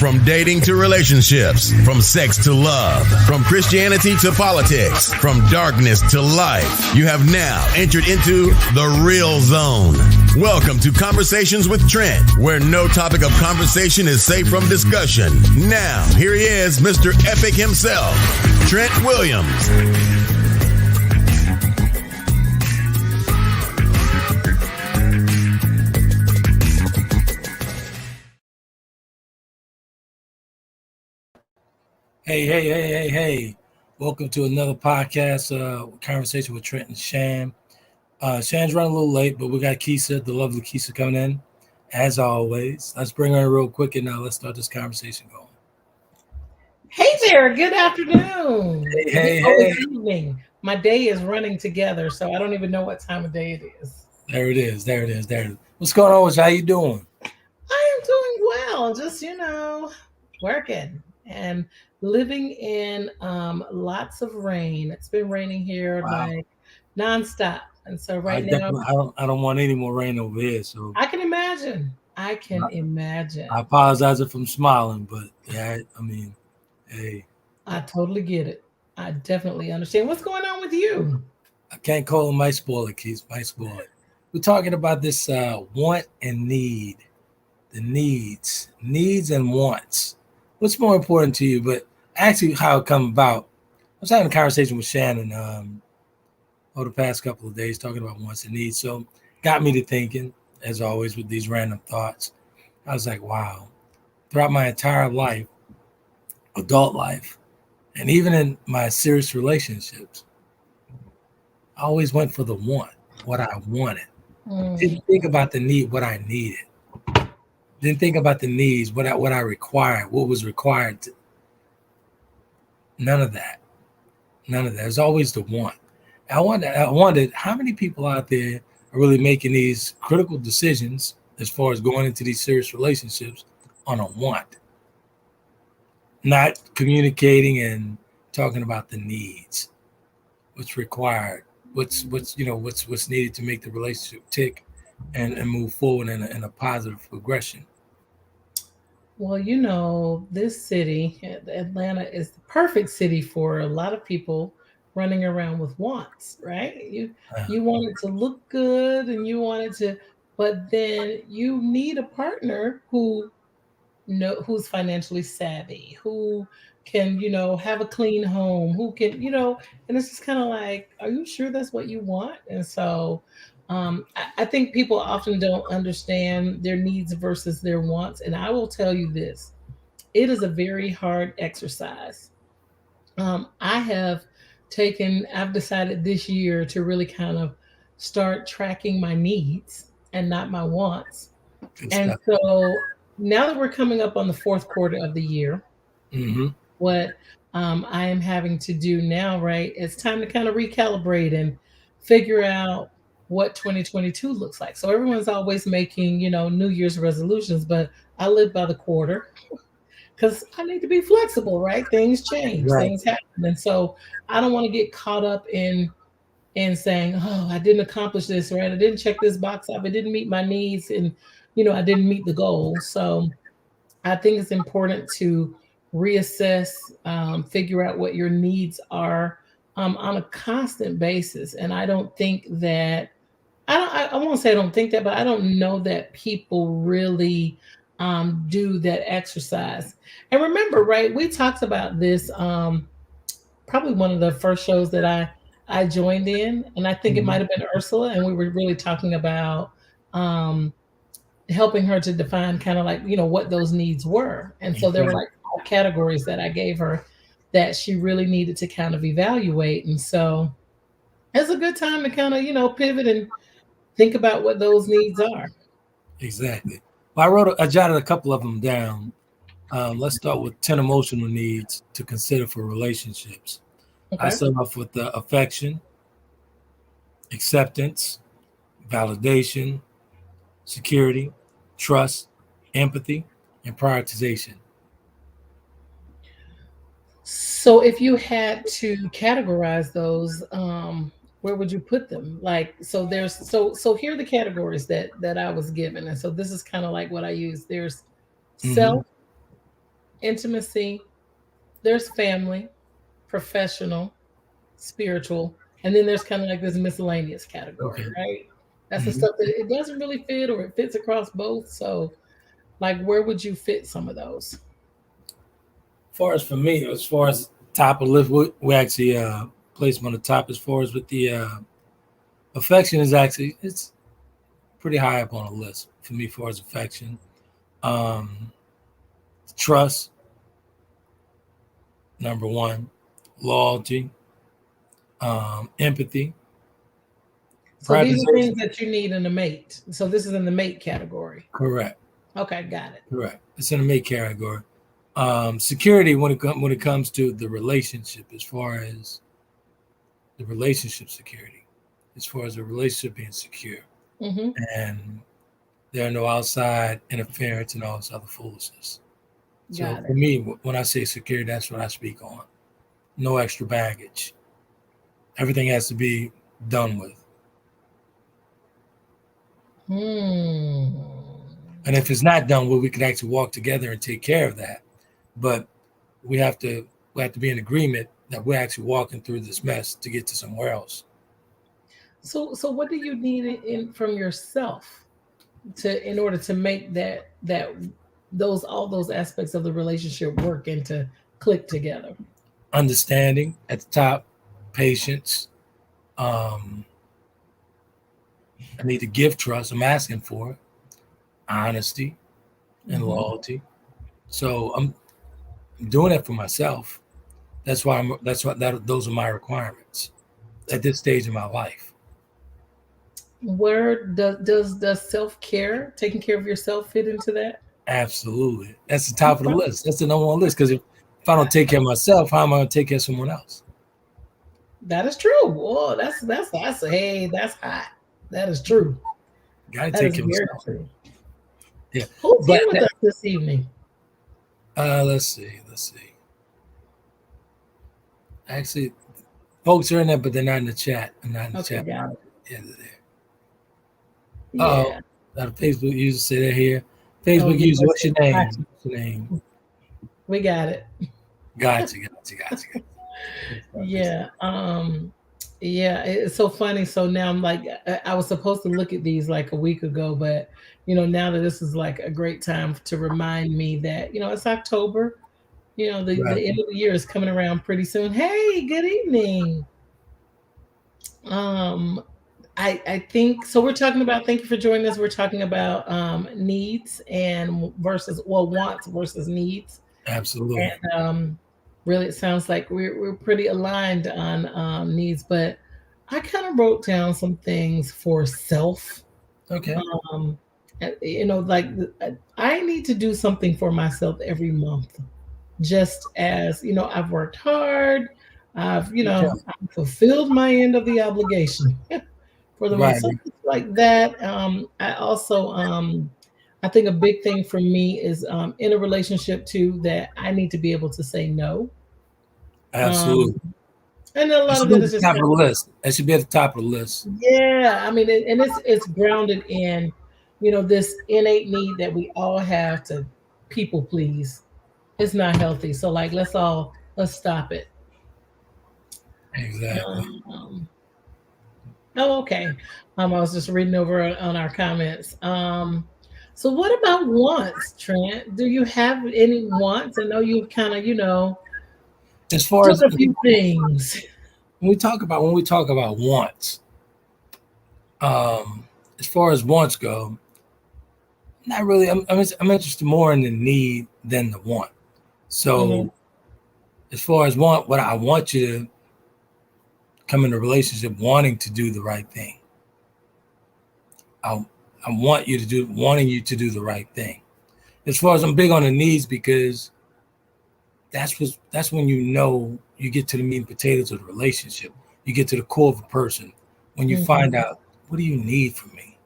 From dating to relationships, from sex to love, from Christianity to politics, from darkness to light, you have now entered into the real zone. Welcome to Conversations with Trent, where no topic of conversation is safe from discussion. Now, here he is, Mr. Epic himself, Trent Williams. Hey. Welcome to another podcast, Conversation with Trent and Shann. Shann's running a little late, but we got Keisha, the lovely Keisha, coming in, as always. Let's bring her in real quick, and now let's start this conversation going. Hey there, good afternoon. Hey. It's evening. My day is running together, so I don't even know what time of day it is. There it is. What's going on with you? How you doing? I am doing well, just, working and living in lots of rain. It's been raining here like nonstop. And so now I don't want any more rain over here. So I can imagine. I apologize if I'm smiling, but yeah, hey. I totally get it. I definitely understand. What's going on with you? I can't call him my spoiler, Keith. My spoiler. We're talking about this want and need. The needs and wants. What's more important to you? But actually, how it come about. I was having a conversation with Shannon over the past couple of days, talking about wants and needs. So, got me to thinking, as always, with these random thoughts. I was like, wow. Throughout my entire life, adult life, and even in my serious relationships, I always went for the want, what I wanted. Didn't think about the need, what I needed. Didn't think about the needs, what I required, what was required. None of that. It's always the want. I wondered how many people out there are really making these critical decisions as far as going into these serious relationships on a want, not communicating and talking about the needs, what's required, what's needed to make the relationship tick and move forward in a positive progression. Well, this city, Atlanta, is the perfect city for a lot of people running around with wants, right? You want it to look good and but then you need a partner who's financially savvy, who can, have a clean home, who can, and it's just kind of like, are you sure that's what you want? And so I think people often don't understand their needs versus their wants. And I will tell you this, it is a very hard exercise. I've decided this year to really kind of start tracking my needs and not my wants. And so now that we're coming up on the fourth quarter of the year, what I am having to do now, right, it's time to kind of recalibrate and figure out what 2022 looks like. So everyone's always making, New Year's resolutions, but I live by the quarter because I need to be flexible, right? Things change, Things happen. And so I don't want to get caught up in saying, oh, I didn't accomplish this, right? I didn't check this box off. It didn't meet my needs and, I didn't meet the goal. So I think it's important to reassess, figure out what your needs are on a constant basis. And I don't think that, I won't say I don't think that, but I don't know that people really do that exercise. And remember, right, we talked about this probably one of the first shows that I joined in, and I think it might have been Ursula, and we were really talking about helping her to define kind of like, what those needs were. And so there were like categories that I gave her that she really needed to kind of evaluate. And so it's a good time to kind of, pivot and think about what those needs are. Exactly. Well, I jotted a couple of them down. Let's start with 10 emotional needs to consider for relationships. Okay. I start off with the affection, acceptance, validation, security, trust, empathy, and prioritization. So if you had to categorize those, where would you put them? Like, so here are the categories that I was given. And so this is kind of like what I use. There's self, intimacy, there's family, professional, spiritual, and then there's kind of like this miscellaneous category, Okay. right? That's the Mhm. stuff that it doesn't really fit or it fits across both. So, like, where would you fit some of those? As far as for me, as far as top of the list, we actually place them on the top. As far as with the affection is actually it's pretty high up on the list for me. As far as affection, um, trust, number one, loyalty, empathy, So these are things prioritization. that you need in a mate. So this is in the mate category. Correct, Okay, got it. correct. It's in the mate category. Security when it comes to the relationship, as far as the relationship security, as far as the relationship being secure, Mm-hmm. and there are no outside interference and all this other foolishness. So Got for it. me, when I say security, that's what I speak on. No extra baggage. Everything has to be done with. Hmm. And if it's not done with, we can actually walk together and take care of that. But we have to we have to be in agreement that we're actually walking through this mess to get to somewhere else. So what do you need in from yourself to in order to make that those all those aspects of the relationship work and to click together? Understanding at the top, patience. Um, I need to give trust. I'm asking for it. Honesty and Mm-hmm. loyalty. So I'm doing it for myself. That's why those are my requirements at this stage of my life. Where does self care, taking care of yourself, fit into that? Absolutely. That's the top of the Okay. list. That's the number one list. Because if I don't take care of myself, how am I going to take care of someone else? That is true. Oh, that's hey, that's hot. That is true. Got to That take is care of very myself. true. Yeah. Who's But here with us this evening? let's see. Let's see. Actually, folks are in there, but they're not in the chat. They're not in the Okay, chat. got it. Yeah, they're there. Oh, Yeah. Facebook user say they're here. Oh Facebook yeah. user, what's your Gotcha. name? What's your name? We got it. Gotcha. Good stuff. Good stuff. Yeah. Yeah, it's so funny. So now I'm like, I was supposed to look at these like a week ago, but now that this is like a great time to remind me that, it's October, Right. the end of the year is coming around pretty soon. Hey, good evening. Um, I think so. We're talking about, thank you for joining us. We're talking about needs and versus, well, wants versus needs. Absolutely. And really, it sounds like we're pretty aligned on needs, but I kind of wrote down some things for self. Okay. Um, like I need to do something for myself every month, just as I've worked hard. Okay. I've fulfilled my end of the obligation for the month. Right. Something like that. I also, I think a big thing for me is in a relationship too that I need to be able to say no. Um, Absolutely. and a That lot should of be that at is the just top kind of the of, list. That should be at the top of the list. yeah. I mean, and it's grounded in this innate need that we all have to people please. It's not healthy. So like, let's stop it. Exactly. Um, Oh, okay. I was just reading over on our comments. So what about wants, Trent? Do you have any wants? I know you've kind of, As far took as a few things. when we talk about wants, um, as far as wants go, not really. I'm interested more in the need than the want. Hmm. So as far as want, what I want you to come in a relationship wanting to do the right thing. I I wanting you to do the right thing. As far as I'm big on the needs because that's when you get to the meat and potatoes of the relationship. You get to the core of a person when you Hmm. find out what do you need from me.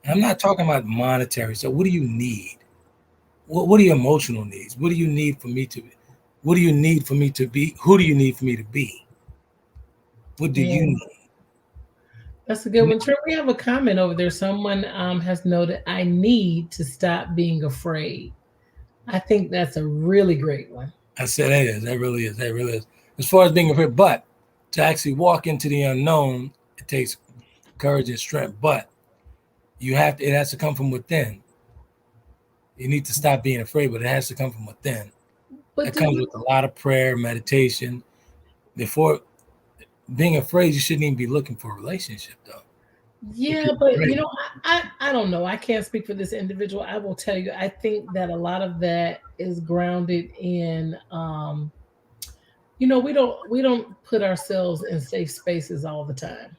And I'm not talking about monetary. So what do you need? What are your emotional needs? What do you need for me to? What do you need for me to be? Who do you need for me to be? What do you Yeah, need? that's a good one. Trent, we have a comment over there. Someone has noted, I need to stop being afraid. I think that's a really great one. I said that is. That really is. That really is. As far as being afraid, but to actually walk into the unknown, it takes courage and strength. But you have to. It has to come from within. You need to stop being afraid, but it has to come from within. But It do comes you? with a lot of prayer, meditation. Before being afraid, you shouldn't even be looking for a relationship, though. If Yeah, you're but afraid, I don't know. I can't speak for this individual. I will tell you, I think that a lot of that is grounded in we don't put ourselves in safe spaces all the time.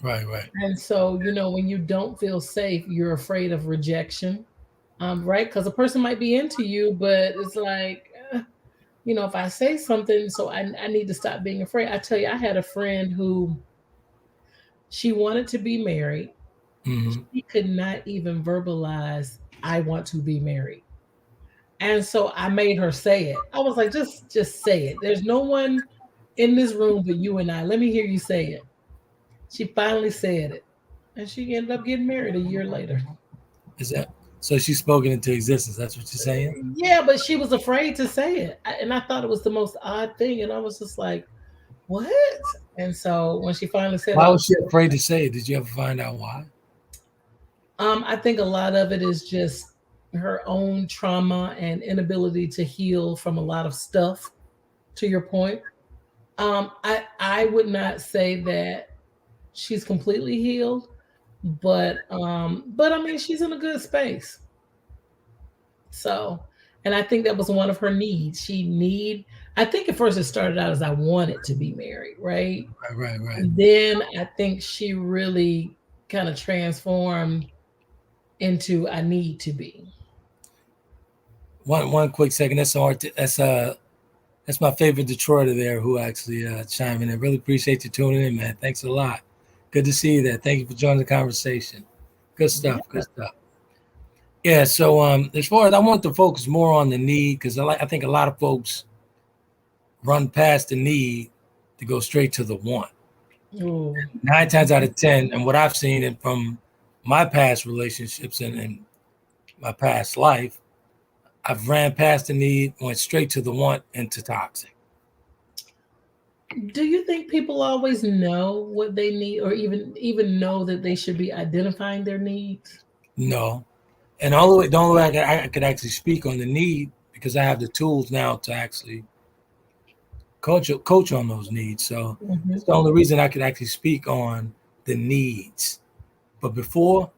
right, right, And so, when you don't feel safe, you're afraid of rejection. Right? Because a person might be into you, but it's like, if I say something, so I need to stop being afraid. I tell you, I had a friend who she wanted to be married. hmm She could not even verbalize, I want to be married. And so I made her say it. I was like, just say it. There's no one in this room but you and I. Let me hear you say it. She finally said it. And she ended up getting married a year later. Is that so? She's spoken into existence. That's what you're saying. Yeah, but she was afraid to say it. And I thought it was the most odd thing. And I was just like, what? And so when she finally said it, Why I was was she afraid to say it? Did you ever find out why? I think a lot of it is just her own trauma and inability to heal from a lot of stuff, to your point. I would not say that she's completely healed, but I mean she's in a good space. So, and I think that was one of her needs. I think at first it started out as I wanted to be married, right? Right, right, right. And then I think she really kind of transformed into I need to be. One quick second. That's my favorite Detroiter there who actually chimed in. I really appreciate you tuning in, man. Thanks a lot. Good to see you there. Thank you for joining the conversation. Good stuff. Yeah. Good stuff. Yeah. So as far as I want to focus more on the need because I think a lot of folks run past the need to go straight to the want. Ooh. 9 times out of 10, and what I've seen it from my past relationships and my past life, I've ran past the need, went straight to the want and to toxic. Do you think people always know what they need, or even know that they should be identifying their needs? No. And the only way I could actually speak on the need because I have the tools now to actually coach on those needs. So Mhm. it's the only reason I could actually speak on the needs. But before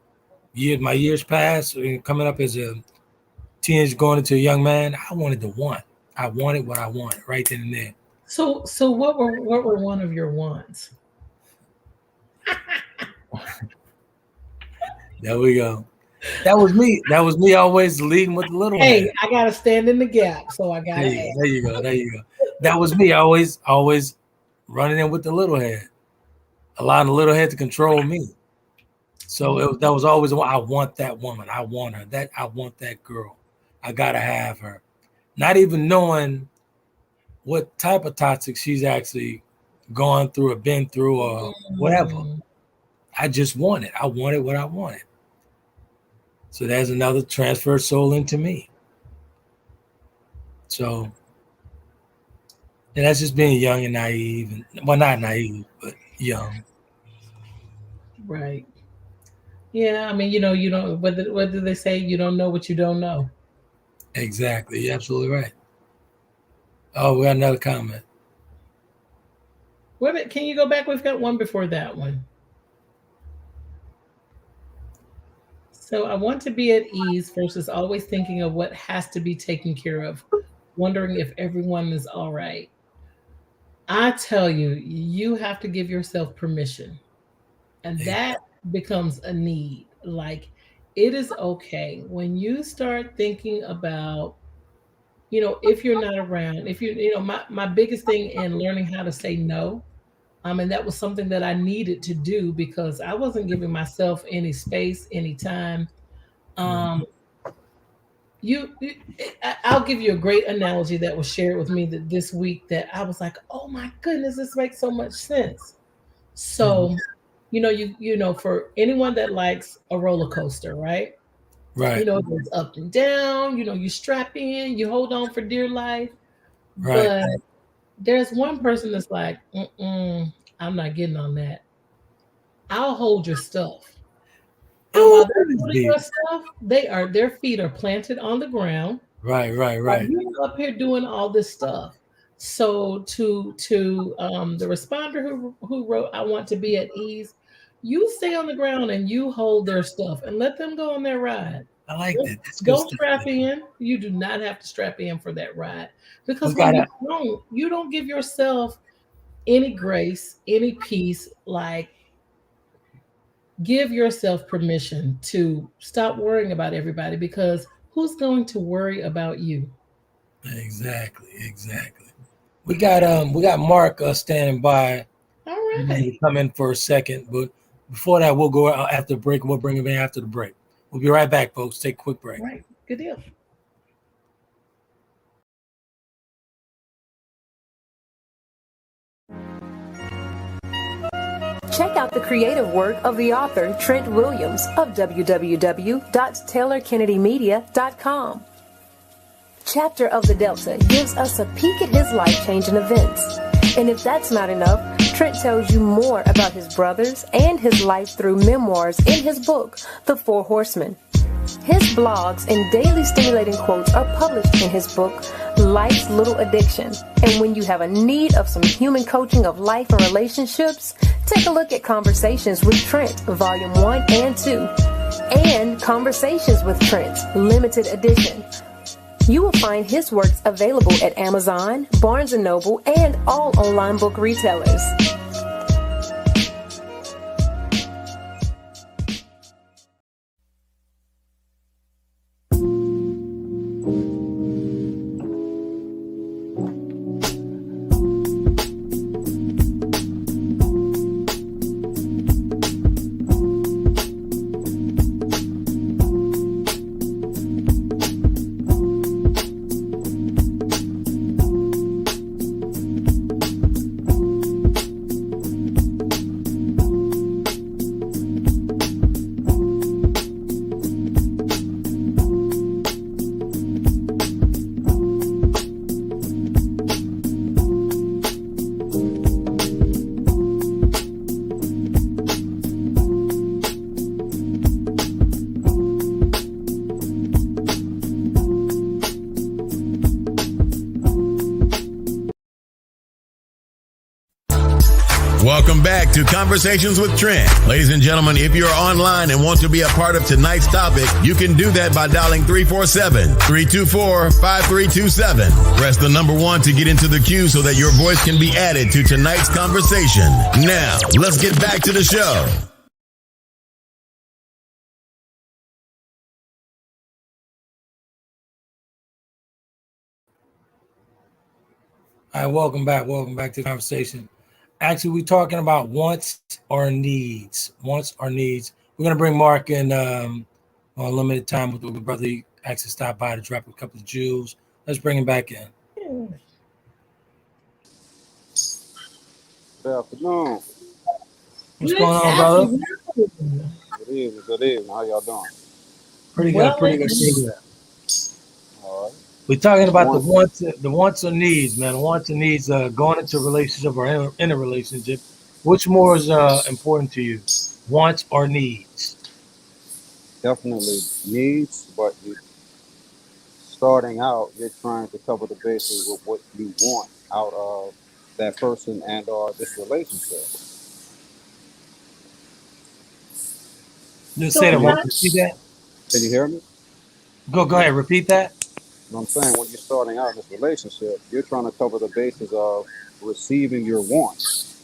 my years past, coming up as a teenager going into a young man, I wanted the want. I wanted what I wanted right then and there. So what were one of your wants? There we go. That was me. That was me always leading with the little Hey, hand. I gotta stand in the gap, so I There gotta you go. ask. There you go. There you go. That was me always running in with the little head, allowing the little head to control me. So that was always I want that woman. I want her. I want that girl. I gotta have her. Not even knowing what type of toxic she's actually gone through or been through or whatever. Mm. I just wanted. I wanted what I wanted. So there's another transferred soul into me. So and that's just being young and naive, and well, not naive, but young. Right. Yeah, I mean, you don't. What do they say? You don't know what you don't know. Exactly. You're absolutely right. Oh, we got another comment. Can you go back? We've got one before that one. So I want to be at ease versus always thinking of what has to be taken care of, wondering if everyone is all right. I tell you, you have to give yourself permission, and Hey, that becomes a need. Like, it is okay when you start thinking about, if you're not around, if my biggest thing in learning how to say no, and that was something that I needed to do because I wasn't giving myself any space, any time. Um, I'll give you a great analogy that was shared with me this week that I was like, oh my goodness, this makes so much sense. mhm. So, for anyone that likes a roller coaster, right? Right. There's up and down, you strap in, you hold on for dear life. Right. But there's one person that's like, I'm not getting on that. I'll hold your stuff. And Oh, while they're holding your stuff, their feet are planted on the ground. right. While you're up here doing all this stuff. So to the responder who wrote, I want to be at ease, you stay on the ground and you hold their stuff and let them go on their ride. I like that. That's good Don't stuff. strap in. You do not have to strap in for that ride. Because We when gotta, you don't give yourself any grace, any peace, like give yourself permission to stop worrying about everybody, because who's going to worry about you? exactly. We got Mark standing by. All He's right. gonna come in for a second, but before that, we'll go out after the break, and we'll bring him in after the break. We'll be right back, folks. Take a quick break. Right. Good deal. Check out the creative work of the author Trent Williams of www.taylorkennedymedia.com. Chapter of the Delta gives us a peek at his life-changing events. And if that's not enough, Trent tells you more about his brothers and his life through memoirs in his book, The Four Horsemen. His blogs and daily stimulating quotes are published in his book, Life's Little Addiction. And when you have a need of some human coaching of life and relationships, take a look at Conversations with Trent, Volume 1 and 2, and Conversations with Trent, Limited Edition. You will find his works available at Amazon, Barnes & Noble, and all online book retailers. Welcome back to Conversations with Trent. Ladies and gentlemen, if you're online and want to be a part of tonight's topic, you can do that by dialing 347-324-5327. Press the number 1 to get into the queue so that your voice can be added to tonight's conversation. Now, let's get back to the show. All right, welcome back to the conversation. Actually, we're talking about wants or needs. Wants or needs. We're gonna bring Mark in on limited time with the brother. He actually stopped by to drop a couple of jewels. Let's bring him back in. Good afternoon. What's going on, brother? Good evening. How y'all doing? Pretty good. All right. We're talking about the wants or needs, man. Wants and needs going into a relationship or in a relationship. Which more is important to you, wants or needs? Definitely needs, but starting out, you're trying to cover the bases with what you want out of that person and or this relationship. Just say that. Repeat that. Can you hear me? Go ahead. Repeat that. What I'm saying, when you're starting out in this relationship, you're trying to cover the bases of receiving your wants.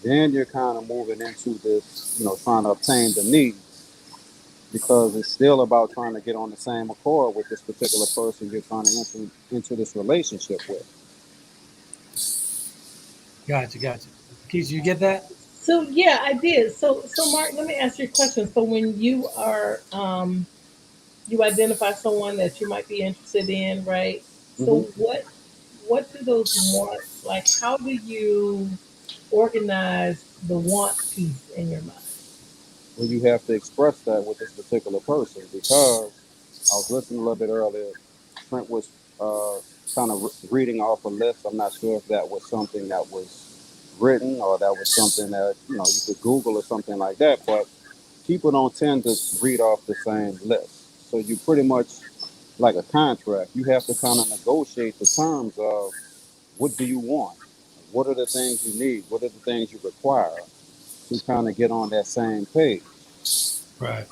Then you're kind of moving into this, trying to obtain the needs, because it's still about trying to get on the same accord with this particular person you're trying to enter into this relationship with. Gotcha. Keith, you get that? So yeah, I did. So Mark, let me ask you a question. So when you are you identify someone that you might be interested in, right? So what do those wants, like, how do you organize the want piece in your mind? where you have to express that with this particular person. Because I was listening a little bit earlier, Trent was kind of reading off a list. I'm not sure if that was something that was written or that was something that you could Google or something like that. But people don't tend to read off the same list. So you pretty much like a contract. You have to kind of negotiate the terms of what do you want, what are the things you need, what are the things you require to kind of get on that same page. Right.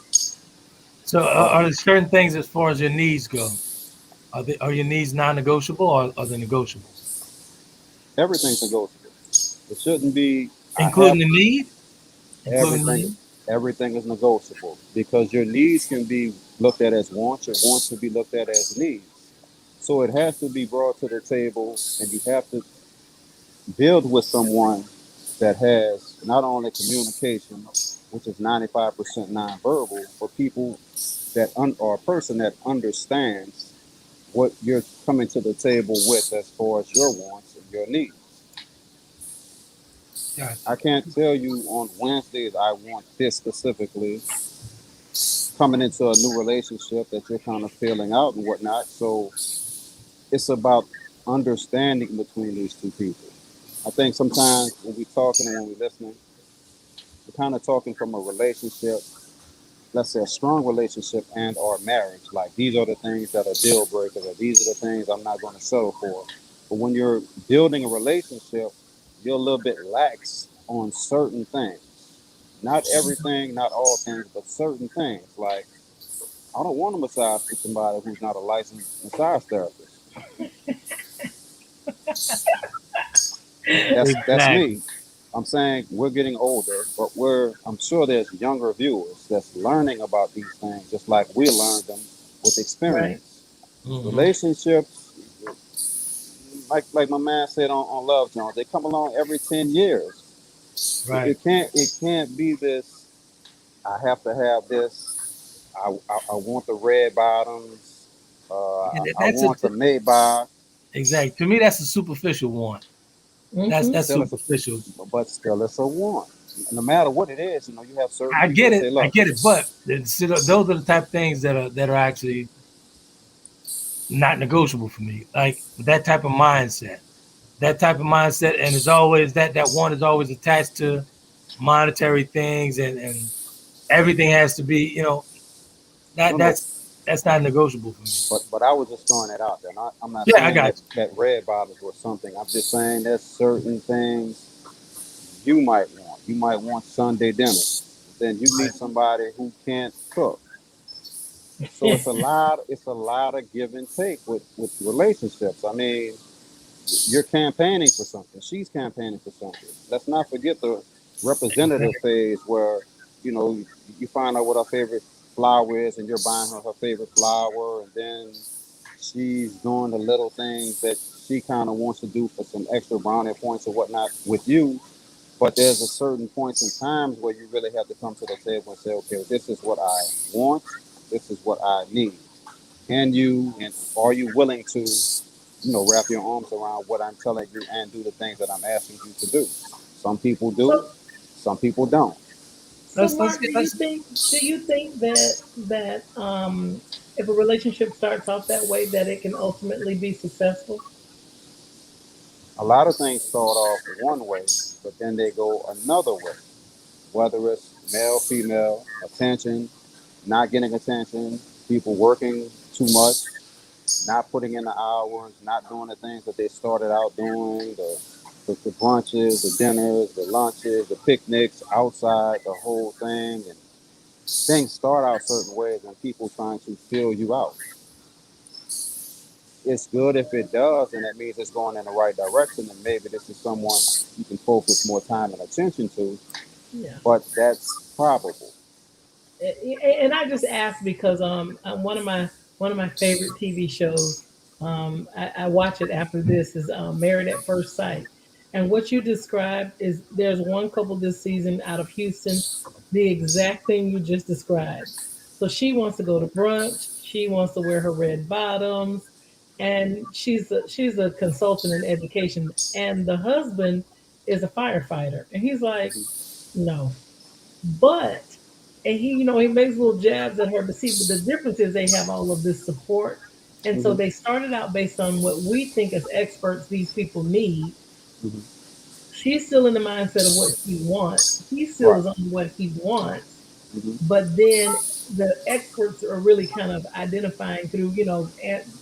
So, Uh, are there certain things as far as your needs go? Are your needs non-negotiable or are they negotiable? Everything's negotiable. It shouldn't be. I have Including the need? Including the everything. need? Everything is negotiable because your needs can be looked at as wants. Your wants can be looked at as needs. So it has to be brought to the table, and you have to build with someone that has not only communication, which is 95% nonverbal, but people or a person that understands what you're coming to the table with as far as your wants and your needs. Gotcha. I can't tell you on Wednesdays I want this specifically coming into a new relationship that you're kind of feeling out and whatnot. So it's about understanding between these two people. I think sometimes when we're talking and when we're listening, we're kind of talking from a relationship, let's say a strong relationship and or marriage. Like these are the things that are deal breakers, or these are the things I'm not going to settle for. But when you're building a relationship, you're a little bit lax on certain things. Not everything, not all things, but certain things. Like I don't want to massage with somebody who's not a licensed massage therapist. That's Exactly. me. I'm saying we're getting older, but I'm sure there's younger viewers that's learning about these things just like we learned them with Right. experience. Hmm. Relationships, like my man said on Love Jones, they come along every 10 years. Right. It can't be this. I have to have this. I want the red bottoms. And I that's want the Maybach. exactly. To me, that's a superficial want. That's Still, it's superficial. but still, it's a want. No matter what it is, you have certain I people get that it. say, I "Look, get it. But those are the type of things that are actually not negotiable for me. Like that type of mindset. That type of mindset, and it's always that one is always attached to monetary things, and everything has to be, that no, no." that's not negotiable for me. But I was just throwing that out there. I'm not Yeah, I saying got that red bottoms or something. I'm just saying there's certain things you might want. You might want Sunday dinner. Then you you. meet somebody who can't cook. So it's a lot. It's a lot of give and take with relationships. I mean, you're campaigning for something. She's campaigning for something. Let's not forget the representative Right. phase where you know you find out what her favorite flower is, and you're buying her favorite flower, and then she's doing the little things that she kind of wants to do for some extra brownie points or whatnot with you. But there's a certain points in times where you really have to come to the table and say, okay, this is what I want, this is what I need. And are you willing to, wrap your arms around what I'm telling you and do the things that I'm asking you to do? Some people do, so some people don't. so Let's Mark, get let's do you think that if a relationship starts off that way that it can ultimately be successful? A lot of things start off one way, but then they go another way. Whether it's male, female, attention, not getting attention, people working too much, not putting in the hours, not doing the things that they started out doing, the brunches, the dinners, the lunches, the picnics outside, the whole thing. And things start out certain ways and people trying to fill you out. It's good if it does, and that means it's going in the right direction, and maybe this is someone you can focus more time and attention to, Yeah. but that's probable. And I just asked because one of my favorite TV shows, I watch it after this, is Married at First Sight. And what you described is there's one couple this season out of Houston, the exact thing you just described. So she wants to go to brunch, she wants to wear her red bottoms, and she's a consultant in education, and the husband is a firefighter, and he's like, no, but and he makes little jabs at her to see. But the difference is they have all of this support, and so Mm-hmm. they started out based on what we think as experts these people need. Mm-hmm. She's still in the mindset of what she wants. He still Right. is on what he wants. Mm-hmm. But then the experts are really kind of identifying through,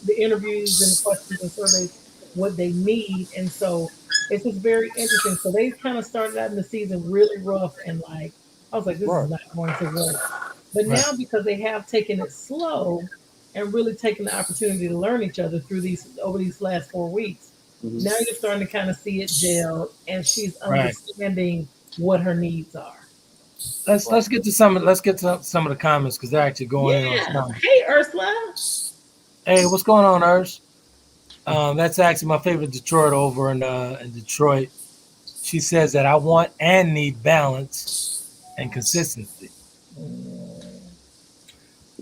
the interviews and the questions and surveys what they need. And so it's just very interesting. So they kind of started out in the season really rough and like, I was like, this is Right. not going to work. But Right. now because they have taken it slow and really taken the opportunity to learn each other through these over these last 4 weeks, Mm-hmm. now you're starting to kind of see it gel and she's Right. understanding what her needs are. Right. Let's get to some of the comments because they're actually going in on Yeah. some. Hey, Ursula. Hey, what's going on, Urs? That's actually my favorite Detroit over in Detroit. She says that I want and need balance and consistency.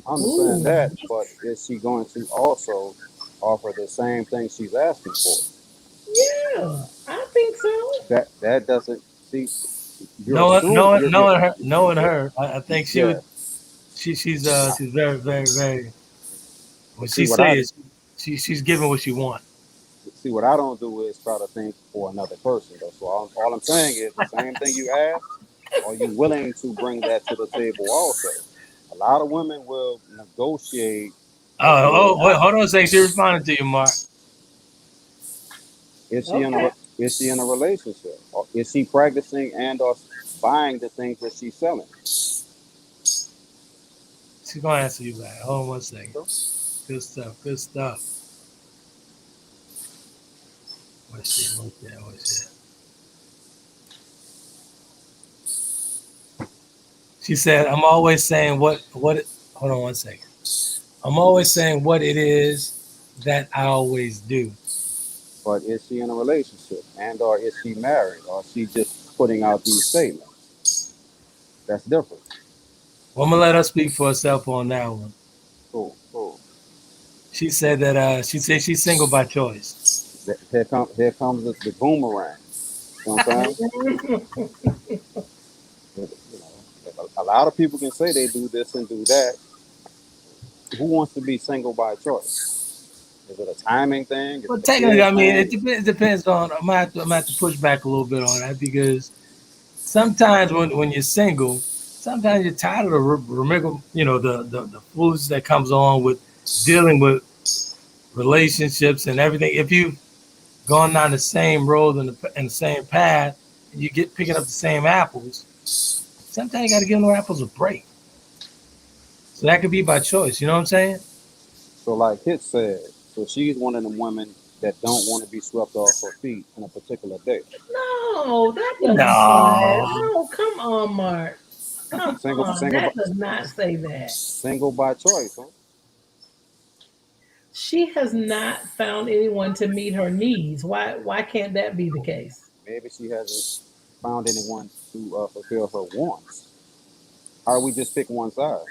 I understand Ooh. that, but is she going to also offer the same thing she's asking for? Yeah, I think so. That doesn't see. You're Knowing assuming knowing you're knowing her knowing her, I think she yeah. would. She's very very very. When See she what I says she's giving what she wants. see what I don't do is try to think for another person. Though. So all I'm saying is the same thing you ask. Are you willing to bring that to the table also? A lot of women will negotiate with. Wait, hold on a second. She responded to you, Mark. Is she in a Okay. is she in a relationship? Or is she practicing and or buying the things that she's selling? She's gonna answer you back. Hold on one second. So, Good stuff. Good stuff. What's that? What's that? What's that? She said, "I'm always saying what. Hold on one second. I'm always saying what it is that I always do. but is she in a relationship and or is she married or is she just putting out these statements? That's different. Well, I'm gonna let her speak for herself on that one. Cool, cool. She said that she said she's single by choice. Here comes the boomerang. You know what I'm saying? You know, a lot of people can say they do this and do that. Who wants to be single by choice? Is it a timing thing? Is Well, it a technically, fear I mean, thing? it depends on. I'm gonna have to push back a little bit on that because sometimes when you're single, sometimes you're tired of the the foolishness that comes along with dealing with relationships and everything. If you've gone down the same road and the same path, and you get picking up the same apples, sometimes you got to give those apples a break. So that could be by choice. You know what I'm saying? So, like Hit said, so she's one of them women that don't want to be swept off her feet in a particular day. No, that doesn't say that. No. No, come on, Mark. Come Single, on. single, That does not say that. single by choice. Huh? She has not found anyone to meet her needs. Why can't that be the case? Maybe she hasn't found anyone to fulfill her wants. How do we just pick one side?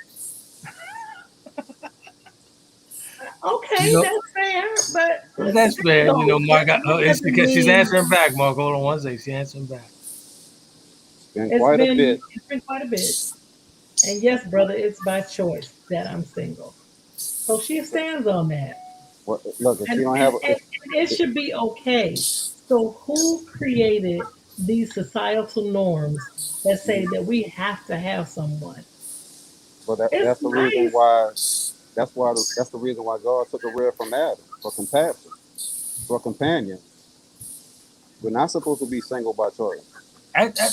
You Okay, know, that's fair, but well, that's fair. You know, no, Mark. that It's doesn't because she's mean answering back, Mark. Hold on one second. She's answering back. It's been quite a bit. it's been quite a bit. And yes, brother, it's by choice that I'm single. So she stands on that. Look, if she And, don't and, have, and it should be okay. So who created these societal norms that say that we have to have someone? but It's that's the reason nice. why. That's the reason why God took a rib from Adam for compassion, for companion. We're not supposed to be single by choice. I, I,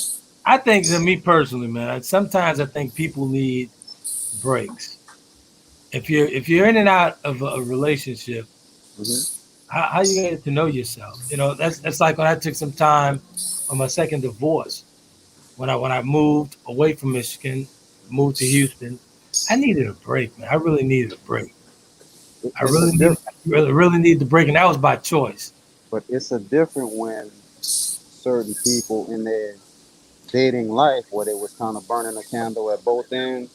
I think to me personally, man. Sometimes I think people need breaks. If you're in and out of a relationship, Hmm. how you get to know yourself? You know, that's like when I took some time on my second divorce. When I moved away from Michigan, moved to Houston, I needed a break, man. I really needed a break. I It's a really needed diff, really needed the break, and that was by choice. but it's a different when certain people in their dating life where they was kind of burning a candle at both ends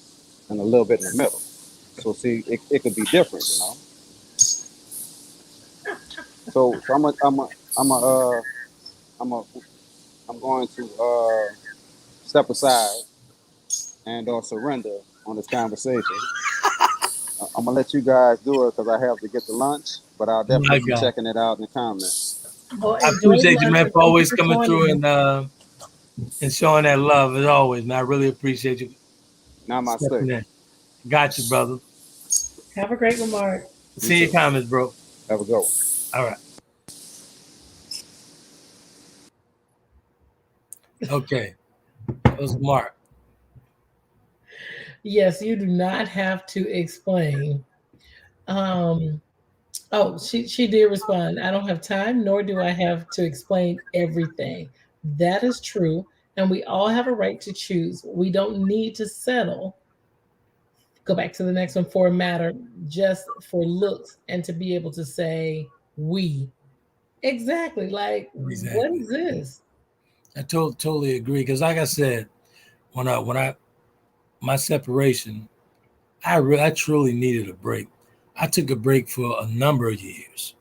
and a little bit in the middle. So see, it could be different, you know. So I'm a I'm a I'm going to step aside and or surrender on this conversation. I'm gonna let you guys do it because I have to get to lunch, but I'll definitely be checking it out in the comments. Well, I enjoy appreciate you, lunch, man, and for thank you always for coming through joining us. and showing that love as always, man. I really appreciate you stepping Namaste. in. Got you, brother. Have a great one, Mark. See your comments, bro. Have a good one. All right. Okay. That was Mark. Yes, you do not have to explain. Oh, she did respond. I don't have time, nor do I have to explain everything. That is true, and we all have a right to choose. We don't need to settle. Go back to the next one for a matter, just for looks, and to be able to say we. Exactly. Like, what Exactly. is this? I totally agree. Because like I said, when I my separation, I truly needed a break. I took a break for a number of years.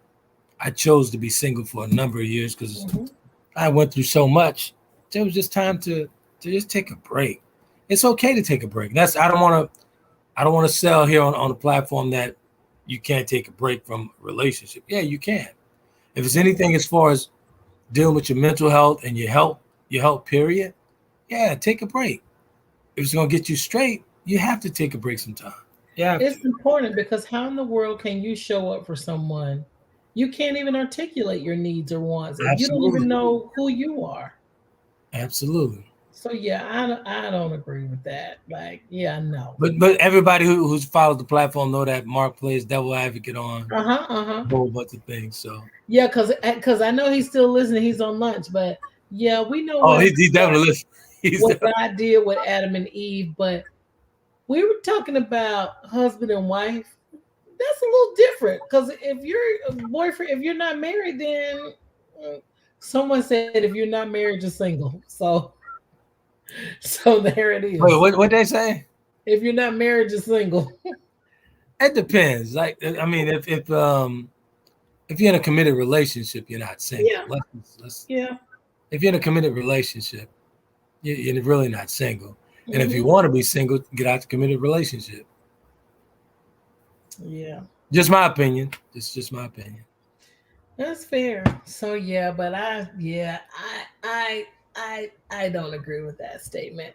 I chose to be single for a number of years because I went through so much. It was just time to just take a break. It's okay to take a break. I don't want to sell here on the platform that you can't take a break from a relationship. Yeah, you can. If it's anything as far as dealing with your mental health and your health period, yeah, take a break. If it's gonna get you straight, you have to take a break sometime. Yeah. It's important because how in the world can you show up for someone? You can't even articulate your needs or wants if you don't even Absolutely. know who you are. Absolutely. So yeah, I don't agree with that. Like, yeah, no. But everybody who's followed the platform know that Mark plays devil advocate on Uh-huh. a whole bunch of things. So Yeah, because I know he's still listening. He's on lunch, but yeah, we know he's definitely listening. what God did with Adam and Eve, but we were talking about husband and wife. That's a little different because if you're a boyfriend, if you're not married, then someone said if you're not married, you're single. So there it is. Wait, what they say? If you're not married, you're single. It depends. Like I mean, if you're in a committed relationship, you're not single. Yeah. Yeah. If you're in a committed relationship, you're really not single. And if you Mhm. want to be single, get out the committed relationship. Yeah. Just my opinion. It's just my opinion. That's fair. So yeah, but I don't agree with that statement.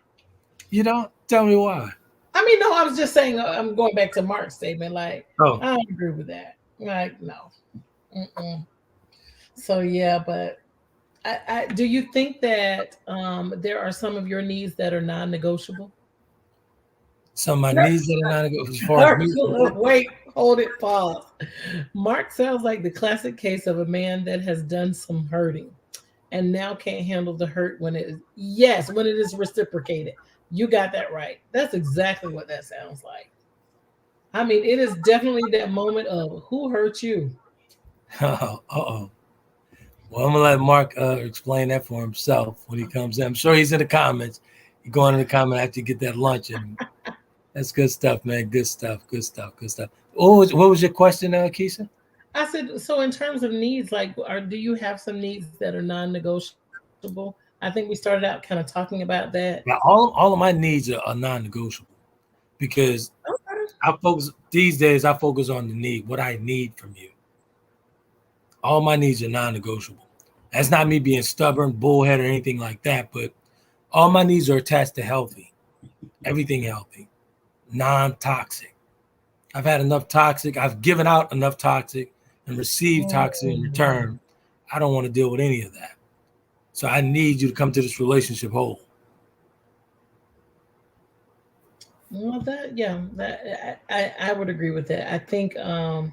You don't tell me why. I mean, no, I was just saying. I'm going back to Mark's statement. Like, Oh, I don't agree with that. Like, no. Mm-mm. So yeah, but I do you think that there are some of your needs that are non-negotiable? so my needs that are not as far as me. Wait, hold it, pause. Mark sounds like the classic case of a man that has done some hurting and now can't handle the hurt when when it is reciprocated. You got that right. That's exactly what that sounds like. I mean, it is definitely that moment of who hurt you. Uh-oh. Well, I'm gonna let Mark explain that for himself when he comes in. I'm sure he's in the comments. You go in the comment after you get that lunch, and that's good stuff, man. Good stuff. Good stuff. Good stuff. What was your question, Keisha? I said, so in terms of needs, like, do you have some needs that are non-negotiable? I think we started out kind of talking about that. Now, all of my needs are non-negotiable because Okay. I focus these days. I focus on the need, what I need from you. All my needs are non-negotiable. That's not me being stubborn, bullhead, or anything like that, but all my needs are attached to healthy, everything healthy, non-toxic. I've had enough toxic. I've given out enough toxic and received toxic in return. I don't want to deal with any of that. So I need you to come to this relationship whole. Well, that I would agree with that. I think I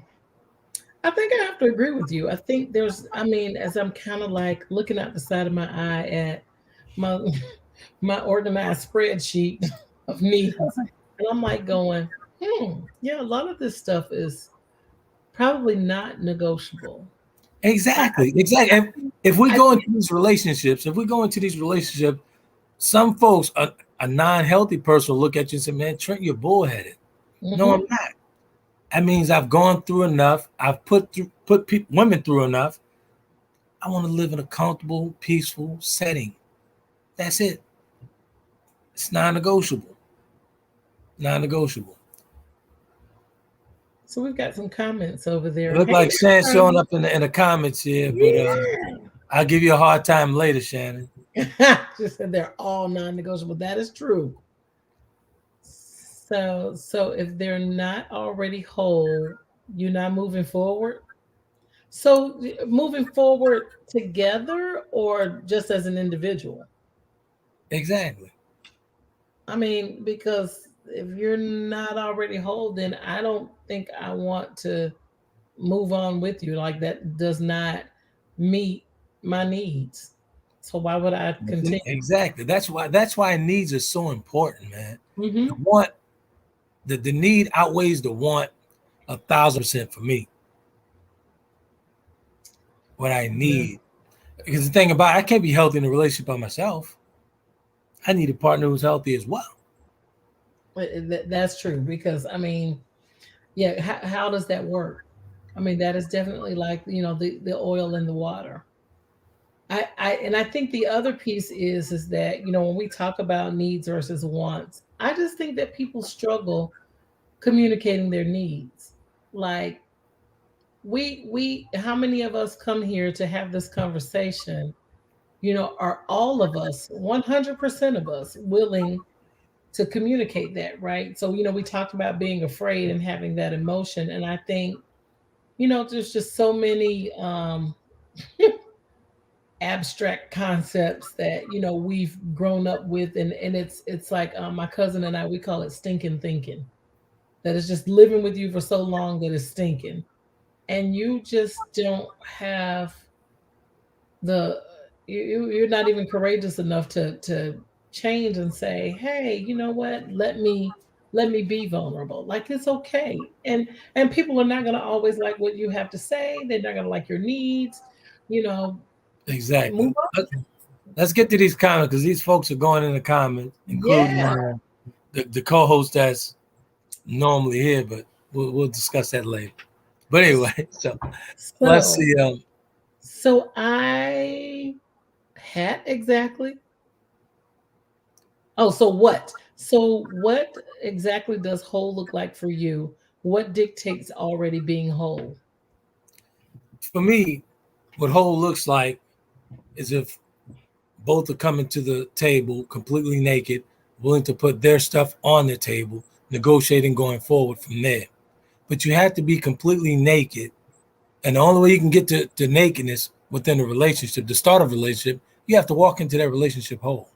have to agree with you. I mean, as I'm kind of like looking out the side of my eye at my my organized spreadsheet of needs, and I'm like going, yeah, a lot of this stuff is probably not negotiable. Exactly. And if we I go into these relationships, some folks, a non-healthy person will look at you and say, man, Trent, you're bullheaded. No, I'm Mhm. not. That means I've gone through enough. I've put women through enough. I want to live in a comfortable, peaceful setting. That's it. It's non-negotiable. Non-negotiable. So we've got some comments over It there. look Hey, like Shan Shannon. showing up in the comments here, but I'll give you a hard time later, Shannon. She said they're all non-negotiable. That is true. So if they're not already whole, you're not moving forward. So moving forward together or just as an individual? Exactly. I mean, because if you're not already whole, then I don't think I want to move on with you. Like that does not meet my needs. So why would I continue? Exactly. That's why needs are so important, man. The Hmm. want, the need outweighs the want 1,000% for me. What I Yeah. need. Because the thing about it, I can't be healthy in a relationship by myself. I need a partner who's healthy as well. That's true because I mean, yeah, how does that work? I mean, that is definitely like, the oil in the water. And I think the other piece is that, when we talk about needs versus wants, I just think that people struggle communicating their needs. Like we how many of us come here to have this conversation? Are all of us, 100% of us, willing to communicate that, right? So, we talked about being afraid and having that emotion. And I think, there's just so many abstract concepts that, we've grown up with. And it's like my cousin and I, we call it stinking thinking. That is just living with you for so long that it's stinking. And you just don't have the you're not even courageous enough to change and say, hey, you know what, let me be vulnerable. Like it's okay. And people are not going to always like what you have to say. They're not going to like your needs. you know Move Exactly. on. Let's get to these comments because these folks are going in the comments, including Yeah. the co-host that's normally here, but we'll discuss that later. But anyway, so let's so see. so I had exactly. Oh, so what exactly does whole look like for you? What dictates already being whole? For me, what whole looks like is if both are coming to the table completely naked, willing to put their stuff on the table, negotiating going forward from there. But you have to be completely naked. And the only way you can get to nakedness within a relationship, the start of a relationship, you have to walk into that relationship whole.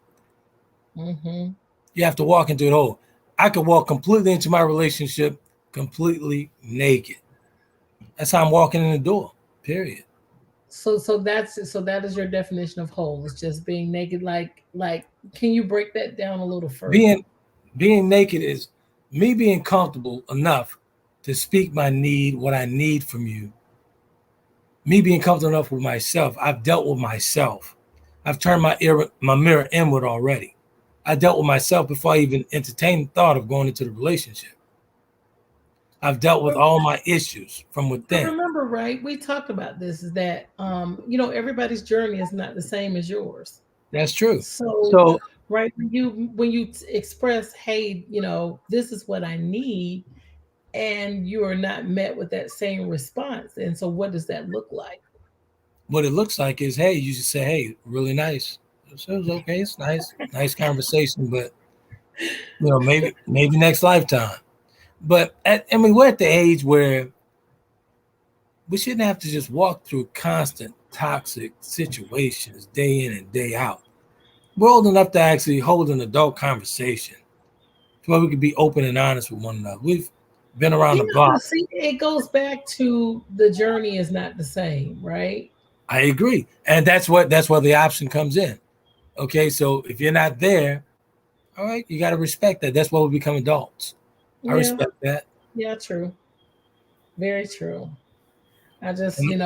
Hmm. You have to walk into it whole. I could walk completely into my relationship completely naked. That's how I'm walking in the door, period. So that is your definition of whole. It's just being naked. Like, can you break that down a little further? Being being naked is me being comfortable enough to speak my need, what I need from you. Me being comfortable enough with myself. I've dealt with myself. I've turned my mirror inward already. I dealt with myself before I even entertained the thought of going into the relationship. I've dealt with all my issues from But within. remember, right? We talked about this. Is that everybody's journey is not the same as yours. That's true. So, So right, when you express, hey, this is what I need, and you are not met with that same response, and so what does that look like? what it looks like is, hey, you just say, hey, really nice. So it's okay. It's nice, nice conversation, but maybe next lifetime. But I mean, we're at the age where we shouldn't have to just walk through constant toxic situations day in and day out. We're old enough to actually hold an adult conversation where we could be open and honest with one another. We've been around the But block. see, it goes back to the journey is not the same, right? I agree, and that's where the option comes in. Okay, so if you're not there, all right, you got to respect that. That's why we become adults. I Yeah, respect that. yeah, true. Very true. I just, And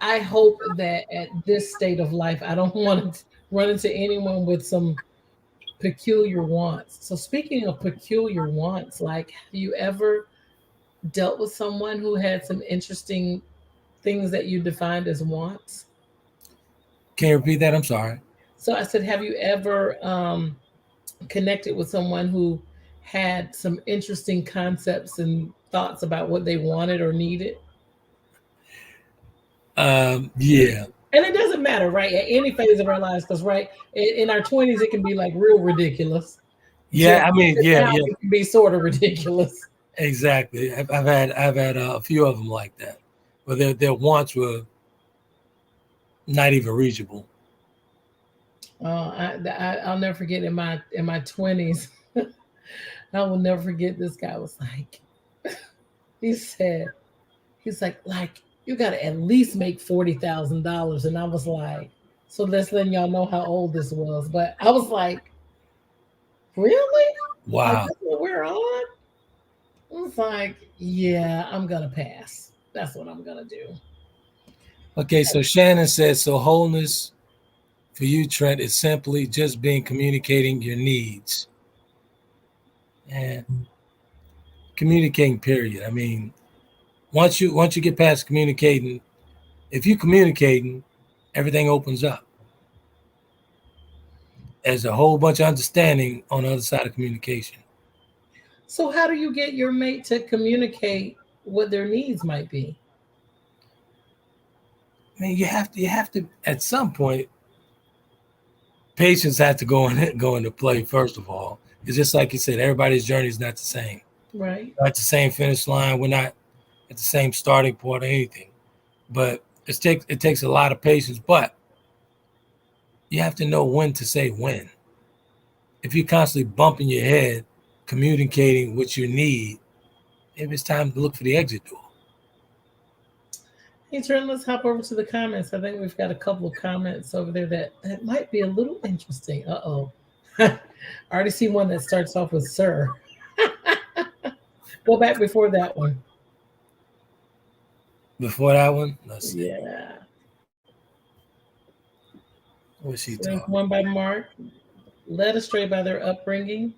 I hope that at this state of life, I don't want to run into anyone with some peculiar wants. So speaking of peculiar wants, like, have you ever dealt with someone who had some interesting things that you defined as wants? can you repeat that? I'm sorry. So I said, have you ever connected with someone who had some interesting concepts and thoughts about what they wanted or needed? Yeah. And it doesn't matter, right? At any phase of our lives, because right in our 20s, it can be like real ridiculous. Yeah, I mean, yeah, Now it can be sort of ridiculous. exactly. I've had a few of them like that, where their wants were not even reachable. I'll never forget in my 20s. I will never forget. This guy was like, he said, he's like you got to at least make $40,000, and I was like, so let's letting y'all know how old this was. But I was like, really? Like, Wow. that's what we're on? I was like, yeah, I'm gonna pass. That's what I'm gonna do. Okay, so Shannon says, so wholeness for you, Trent, is simply just communicating your needs. And communicating, period. I mean, once you get past communicating, if you're communicating, everything opens up. There's a whole bunch of understanding on the other side of communication. So how do you get your mate to communicate what their needs might be? I mean, you have to at some point, patience has to go into play first of all. It's just like you said, everybody's journey is not the same. Right. Not the same finish line. We're not at the same starting point or anything. But it takes a lot of patience. But you have to know when to say when. If you're constantly bumping your head, communicating what you need, maybe it's time to look for the exit door. Hey, Trent, let's hop over to the comments. I think we've got a couple of comments over there that might be a little interesting. Uh-oh. I already see one that starts off with sir. Go back before that one. Before that one, let's see. Yeah. What's she So there's talking? one by Mark. Led astray by their upbringing.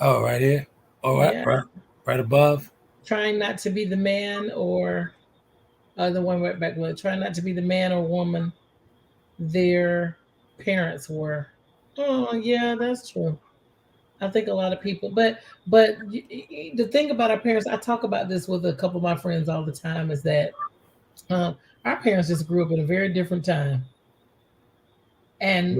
Oh, right here. All right, Yeah. right above. Trying not to be the man or the one right back below. Trying not to be the man or woman their parents were. Oh, yeah, that's true. I think a lot of people, but the thing about our parents, I talk about this with a couple of my friends all the time, is that our parents just grew up in a very different time, and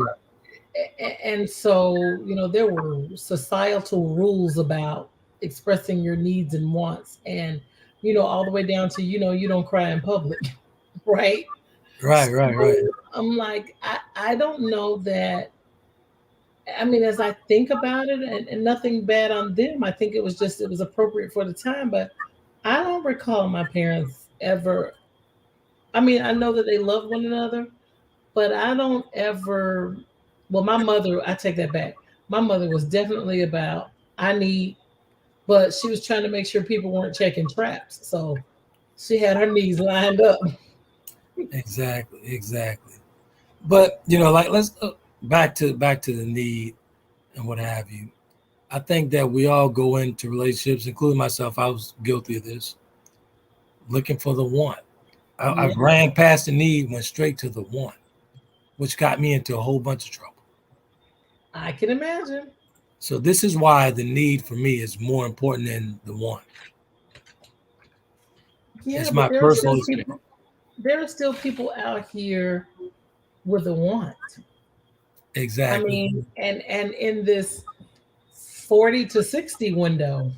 and so there were societal rules about expressing your needs and wants, and all the way down to you don't cry in public, right? Right. I'm like, I don't know that. I mean, as I think about it, and nothing bad on them, I think it was appropriate for the time, but I don't recall my parents ever. I mean, I know that they love one another, but I don't ever. Well, my mother, I take that back. My mother was definitely about I need, but she was trying to make sure people weren't checking traps, so she had her needs lined up. Exactly. But like let's go back to the need and what have you. I think that we all go into relationships, including myself. I was guilty of this, looking for the want. I ran past the need, went straight to the want, which got me into a whole bunch of trouble. I can imagine. So this is why the need for me is more important than the want. Yeah, It's but my personal experience. There are still people out here with a want. Exactly. I mean, and in this 40 to 60 window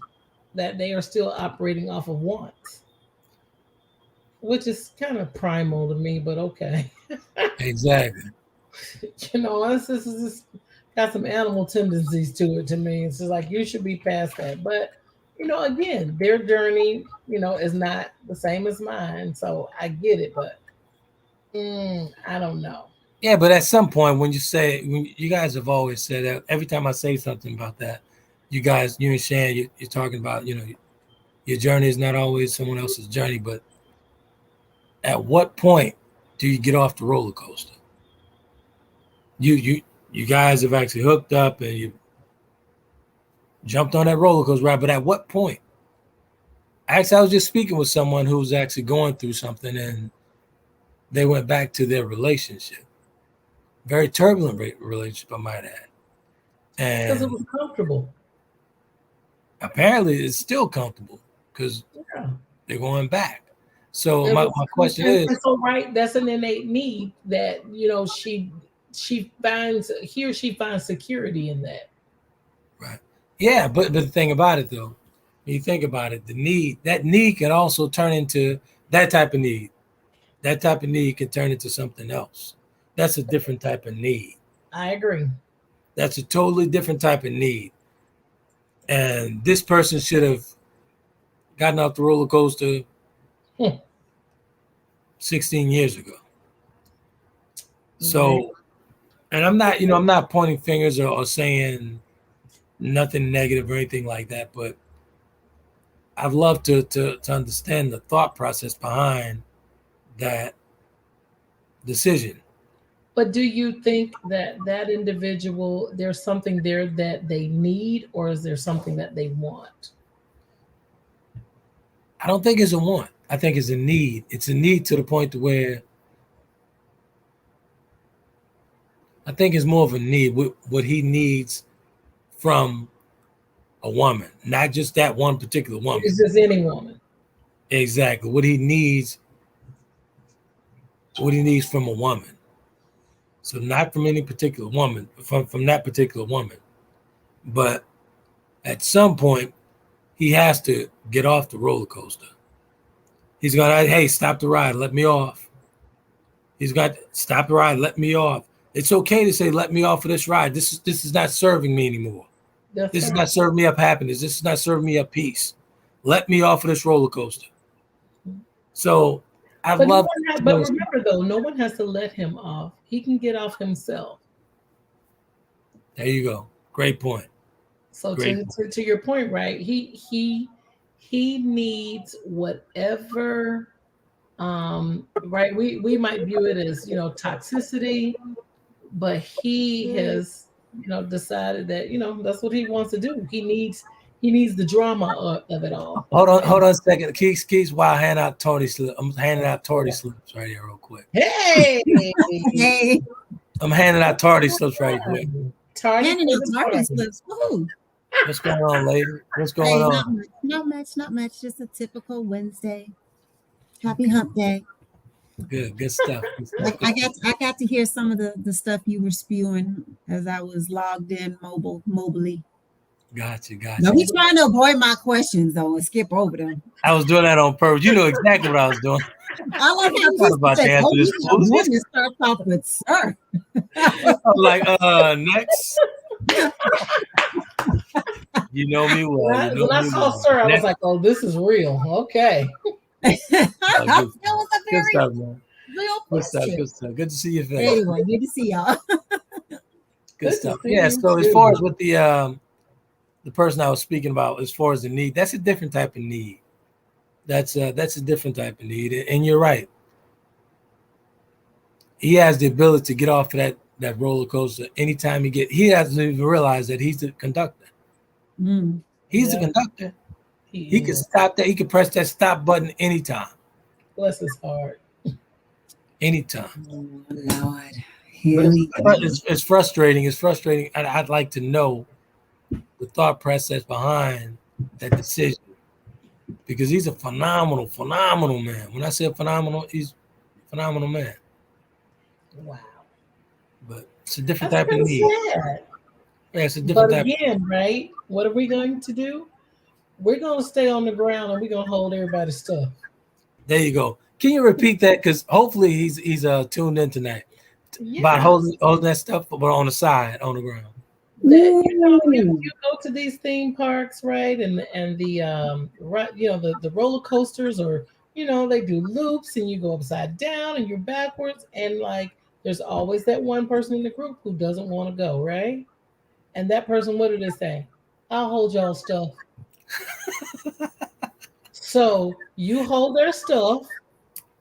that they are still operating off of wants, which is kind of primal to me, but okay. Exactly. This is got some animal tendencies to it to me. It's just like you should be past that. But again, their journey, is not the same as mine. So I get it, but I don't know. Yeah, but at some point when you guys have always said that every time I say something about that, you and Shann, you're talking about, your journey is not always someone else's journey, but at what point do you get off the roller coaster? You guys have actually hooked up and you jumped on that roller coaster ride, but at what point? Actually, I was just speaking with someone who's actually going through something and they went back to their relationship. Very turbulent relationship, I might add. Because it And was comfortable. apparently it's still comfortable because Yeah. they're going back. So It my was, question is, and so right, that's an innate need that she finds he or she finds security in that. right? Yeah, but the thing about it though, when you think about it, that need can also turn into that type of need. That type of need can turn into something else. That's a different type of need. I agree. That's a totally different type of need. And this person should have gotten off the roller coaster 16 years ago. So, and I'm not pointing fingers or saying nothing negative or anything like that, but I'd love to understand the thought process behind that decision. But do you think that that individual, there's something there that they need, or is there something that they want? I don't think it's a want. I think it's a need. It's a need to the point to where I think it's more of a need. What he needs from a woman, not just that one particular woman. It's just any woman. Exactly. What he needs from a woman. So not from any particular woman, from that particular woman. But at some point, he has to get off the roller coaster. He's gonna, hey, stop the ride, let me off. He's got stop the ride, let me off. It's okay to say, let me off of this ride. This is not serving me anymore. This is not serving me up happiness. This is not serving me up peace. Let me off of this roller coaster. So I love. But remember, though, no one has to let him off. He can get off himself. There you go. Great point. So to your point, right? He needs whatever. Right. We might view it as toxicity, but he has decided that that's what he wants to do. He needs the drama of it all. Hold on a second. Keys while I hand out Tony slips. I'm handing out tardy slips right here real quick. Hey, Hey, I'm handing out tardy slips right quick. handing out tardy slips. Woohoo. What's going on, lady? What's going on? Not much. Just a typical Wednesday. Happy hump day. Good stuff. I got to hear some of the stuff you were spewing as I was logged in mobily. Gotcha. No, he's trying to avoid my questions though and skip over them. I was doing that on purpose. You know exactly what I was doing. I like how people say, this starts off with sir. I'm like, next. You know me well. When I saw sir, I was like, oh, this is real. Okay. That was a very stuff, man. real question. Good stuff. Good to see your face. Anyway, good to see y'all. Good stuff. Yeah. So as far as with the person I was speaking about, as far as the need, that's a different type of need. That's a different type of need, and you're right. He has the ability to get off of that roller coaster anytime he hasn't even realized that he's the conductor. He's the conductor. He can stop that. He can press that stop button anytime. Bless his heart. Anytime. Oh, Lord. It's frustrating. It's frustrating. I'd like to know the thought process behind that decision, because he's a phenomenal man. When I say phenomenal, he's a phenomenal man. Wow. But it's a different type of need. Sad. Yeah, it's a different type. But again, right? What are we going to do? We're going to stay on the ground and we're going to hold everybody's stuff. There you go. Can you repeat that? Because hopefully he's tuned in tonight about holding that stuff, but on the side, on the ground. You go to these theme parks, right? And the the roller coasters, or they do loops and you go upside down and you're backwards, and like there's always that one person in the group who doesn't want to go, right? And that person, what do they say? I'll hold y'all stuff. So you hold their stuff.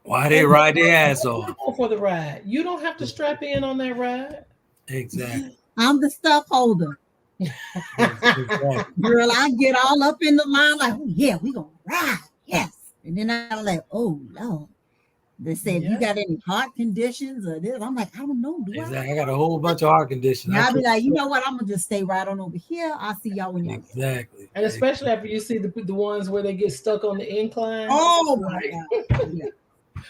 Why they ride their ass off for the ride? You don't have to strap in on that ride. Exactly. I'm the stuff holder. Exactly. Girl, I get all up in the line like, oh yeah, we gonna ride. Yes. And then I'm like, oh Lord. They said, you got any heart conditions or this? I'm like, I don't know. Do Exactly. I got a whole bunch of heart conditions. I'll be like, you know what? I'm gonna just stay right on over here. I'll see y'all when y'all get exactly. And especially after you see the ones where they get stuck on the incline. Oh my God. Yeah.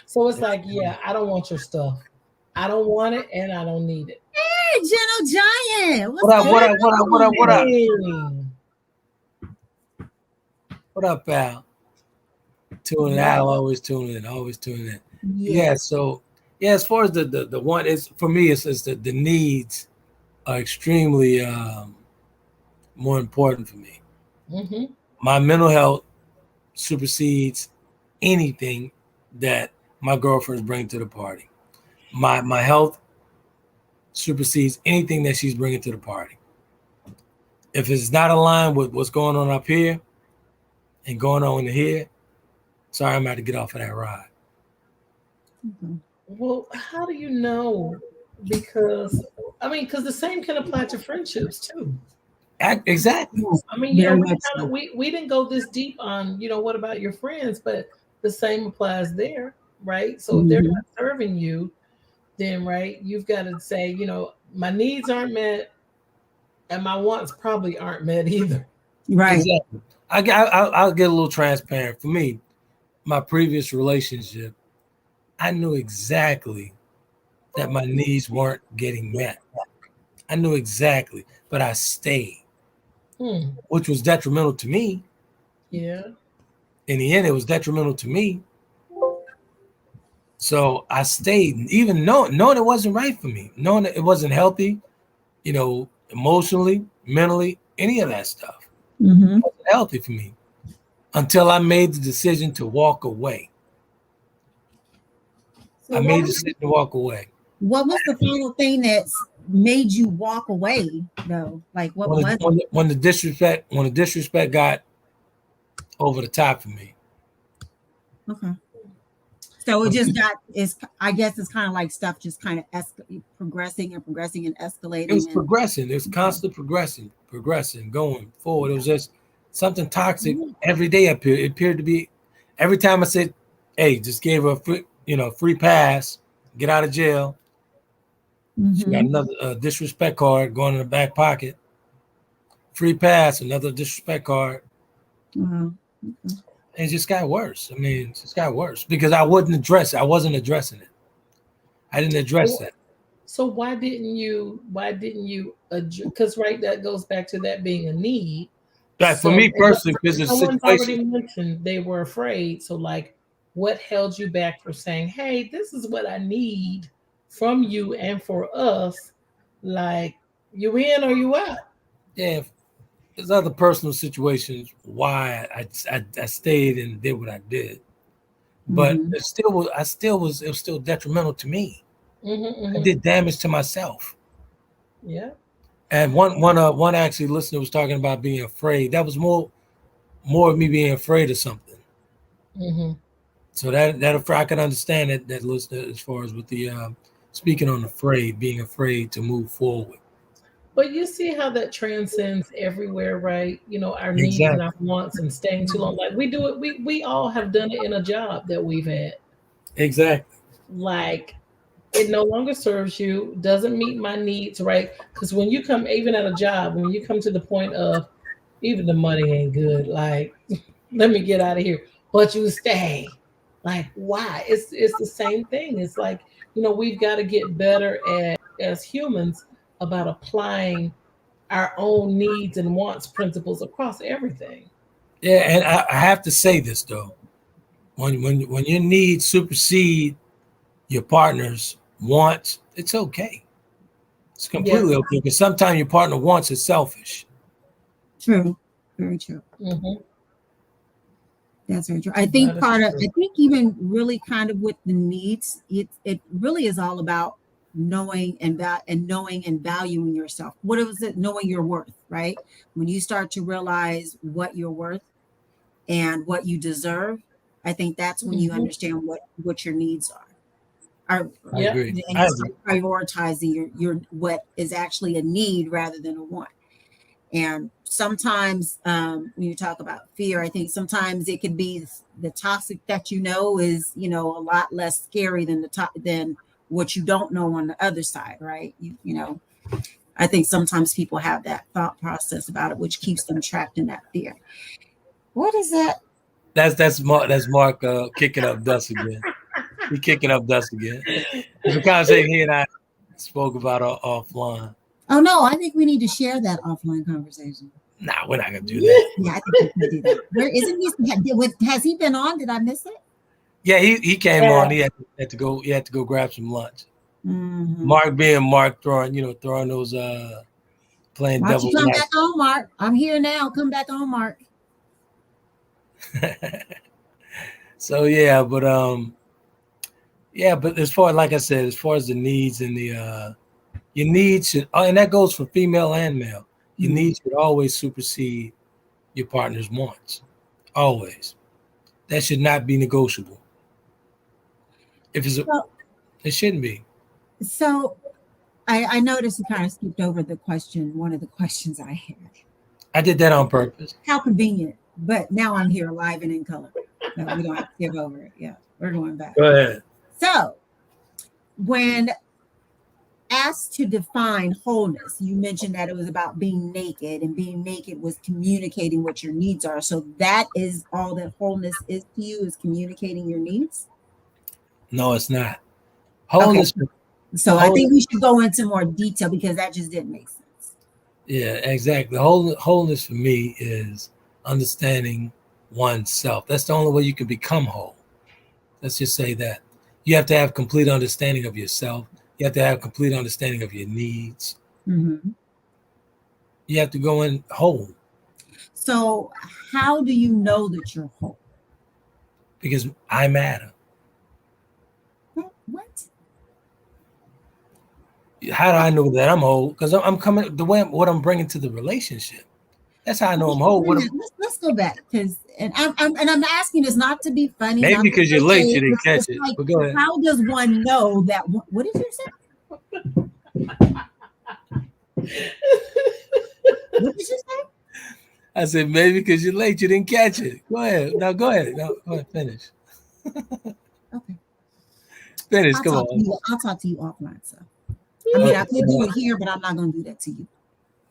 So it's like, yeah, I don't want your stuff. I don't want it and I don't need it. Hey, Gentle Giant. What up? What up, pal? Tuning in. I'll always tune in. Yeah. So as far as the one is for me, it's the needs are extremely more important for me. Mm-hmm. My mental health supersedes anything that my girlfriends bring to the party. My health supersedes anything that she's bringing to the party. If it's not aligned with what's going on up here and going on here, sorry, I'm about to get off of that ride. Mm-hmm. Well, how do you know? Because the same can apply to friendships too. Exactly. I mean, we didn't go this deep on, what about your friends, but the same applies there, right? So if they're not serving you, then right, you've got to say, my needs aren't met, and my wants probably aren't met either. Right. Exactly. I'll get a little transparent. For me, my previous relationship, I knew exactly that my needs weren't getting met. I knew exactly, but I stayed, which was detrimental to me. Yeah. In the end, it was detrimental to me. So I stayed, even knowing it wasn't right for me, knowing that it wasn't healthy, emotionally, mentally, any of that stuff. Mm-hmm. It wasn't healthy for me until I made the decision to walk away. So I made the decision to walk away. What was the final thing that made you walk away, though? Like, what was when the disrespect got over the top for me. Okay. So it just I guess it's kind of like stuff just kind of progressing and escalating. It was progressing. It was constant progressing, going forward. It was just something toxic every day. It appeared to be every time I said, hey, just gave her a free pass, get out of jail. She got another disrespect card going in the back pocket. Free pass, another disrespect card. Okay. It just got worse. I mean, it just got worse because I wasn't addressing it. I didn't address that. So why didn't you because right, that goes back to that being a need. Right, for me personally, because it's someone's already mentioned they were afraid. So like, what held you back from saying, hey, this is what I need from you and for us? Like, you in or you out? Yeah. There's other personal situations why I stayed and did what I did, but it was still detrimental to me. I did damage to myself. Yeah. And one actually listener was talking about being afraid. That was more of me being afraid of something. So that I can understand that listener as far as with the speaking on being afraid to move forward. But you see how that transcends everywhere, right? Our needs and our wants and staying too long. Like we do it, we all have done it in a job that we've had. Exactly. Like it no longer serves you, doesn't meet my needs, right? Because when you come, even at a job, when you come to the point of even the money ain't good, like let me get out of here, but you stay. Like why? It's the same thing. It's like, we've got to get better as humans about applying our own needs and wants principles across everything. Yeah, and I have to say this though, when your needs supersede your partner's wants, it's okay. It's completely okay because sometimes your partner wants is selfish. True, very true. That's very true. I think even really kind of with the needs, it really is all about knowing and valuing yourself. What is it? Knowing your worth, right? When you start to realize what you're worth and what you deserve, I think that's when you understand what your needs are. I agree. And you start prioritizing your what is actually a need rather than a want. And sometimes when you talk about fear, I think sometimes it could be the toxic that is, a lot less scary than than what you don't know on the other side, right? I think sometimes people have that thought process about it, which keeps them trapped in that fear. What is that? That's Mark kicking up dust again. He kicking up dust again. It's a conversation he and I spoke about offline. Oh no, I think we need to share that offline conversation. Nah, we're not gonna do that. Yeah, I think we can do that. Where isn't he? Has he been on? Did I miss it? Yeah, he came on. He had to go. He had to go grab some lunch. Mm-hmm. Mark being Mark, throwing those playing Why don't devil. you come back on, Mark? I'm here now. Come back on, Mark. So but as far, like I said, as far as the needs and the your needs should, and that goes for female and male. Your needs should always supersede your partner's wants. Always. That should not be negotiable. If it's it shouldn't be. So I noticed you kind of skipped over one of the questions I had. I did that on purpose. How convenient. But now I'm here live and in color. No, we don't have to skip over it. Yeah, we're going back. Go ahead. So when asked to define wholeness, you mentioned that it was about being naked, and being naked was communicating what your needs are. So that is all that wholeness is to you, is communicating your needs? No, it's not. Wholeness. Okay. So I think we should go into more detail because that just didn't make sense. Yeah, exactly. Wholeness for me is understanding oneself. That's the only way you can become whole. Let's just say that. You have to have complete understanding of yourself. You have to have complete understanding of your needs. Mm-hmm. You have to go in whole. So how do you know that you're whole? Because I matter. What? How do I know that I'm whole? Because I'm coming what I'm bringing to the relationship. That's how I know I'm whole. Let's go back, because I'm asking this not to be funny. Maybe because you're late, you didn't catch it. Like, but go ahead. How does one know that? What did you say? What did you say? I said maybe because you're late, you didn't catch it. Go ahead. No, go ahead. No, go ahead. Finish. Okay. Finish. Come on. I'll talk to you offline. So, I mean, I could do it here, but I'm not going to do that to you.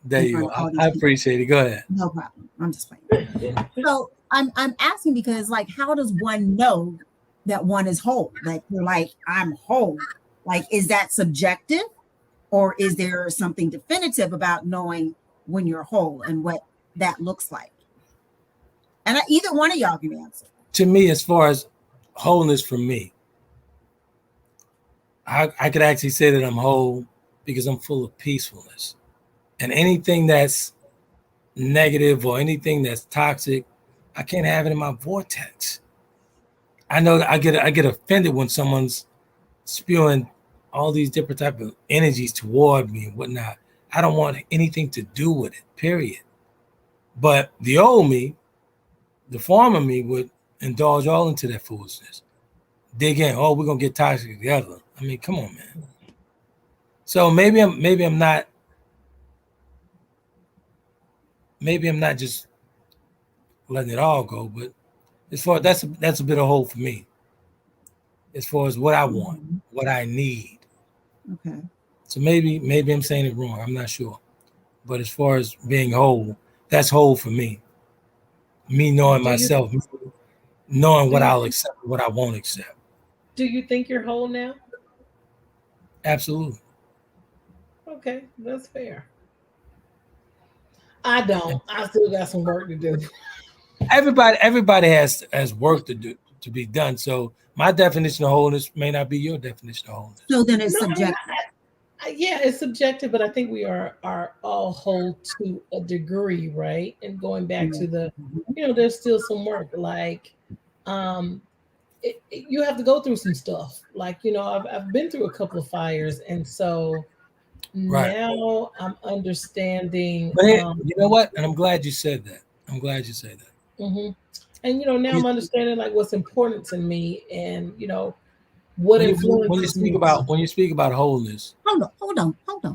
There you go. I appreciate it. Go ahead. No problem. I'm just playing. So I'm asking because, like, how does one know that one is whole? Like, you're like, I'm whole. Like, is that subjective, or is there something definitive about knowing when you're whole and what that looks like? And either one of y'all can answer. To me, as far as wholeness for me, I could actually say that I'm whole because I'm full of peacefulness. And anything that's negative or anything that's toxic, I can't have it in my vortex. I know I get offended when someone's spewing all these different type of energies toward me and whatnot. I don't want anything to do with it, period. But the old me, the former me, would indulge all into that foolishness. Dig in, we're gonna get toxic together. I mean, come on, man. So maybe I'm not just letting it all go, but as far as that's a bit of whole for me. As far as what I want, what I need. Okay. So maybe I'm saying it wrong. I'm not sure. But as far as being whole, that's whole for me. Me knowing myself, knowing what I'll accept, what I won't accept. Do you think you're whole now? Absolutely. Okay, that's fair. I don't. I still got some work to do. Everybody has work to do, to be done. So my definition of wholeness may not be your definition of wholeness. So then it's subjective. Yeah, it's subjective, but I think we are all whole to a degree, right? And going back to the, there's still some work. Like, you have to go through some stuff. Like, I've been through a couple of fires, and so now I'm understanding. But you know what? And I'm glad you said that. Mm-hmm. And now I'm understanding like what's important to me, and what influences when you speak about wholeness. Hold on.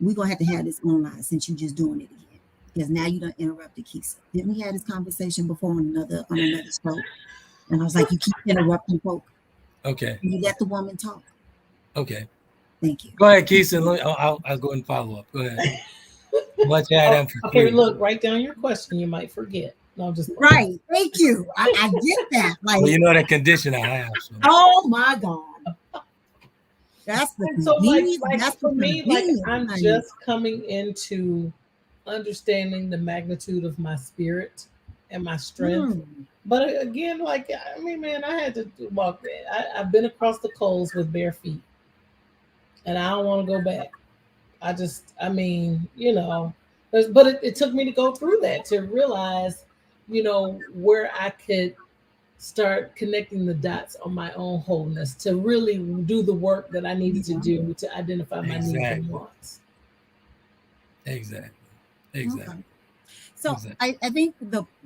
we're gonna have to have this online since you're just doing it again. Because now you done interrupted Keisha. Didn't we have this conversation before on another show? And I was like, you keep interrupting folk. Okay. You let the woman talk. Okay. Thank you. Go ahead, Keisha. I'll go and follow up. Go ahead. Let's add for okay, free. look, write down your question. You might forget. No, just right. Thank you. I get that. Like, well, you know that condition I have. So. Oh my God. That's the and so like that's for me, like I'm just coming into understanding the magnitude of my spirit and my strength. But again, like I mean, man, I had to walk. I've been across the coals with bare feet, and I don't want to go back. I mean, you know, but it took me to go through that to realize, you know, where I could start connecting the dots on my own wholeness to really do the work that I needed to do to identify my needs and wants. Exactly. Okay. So I think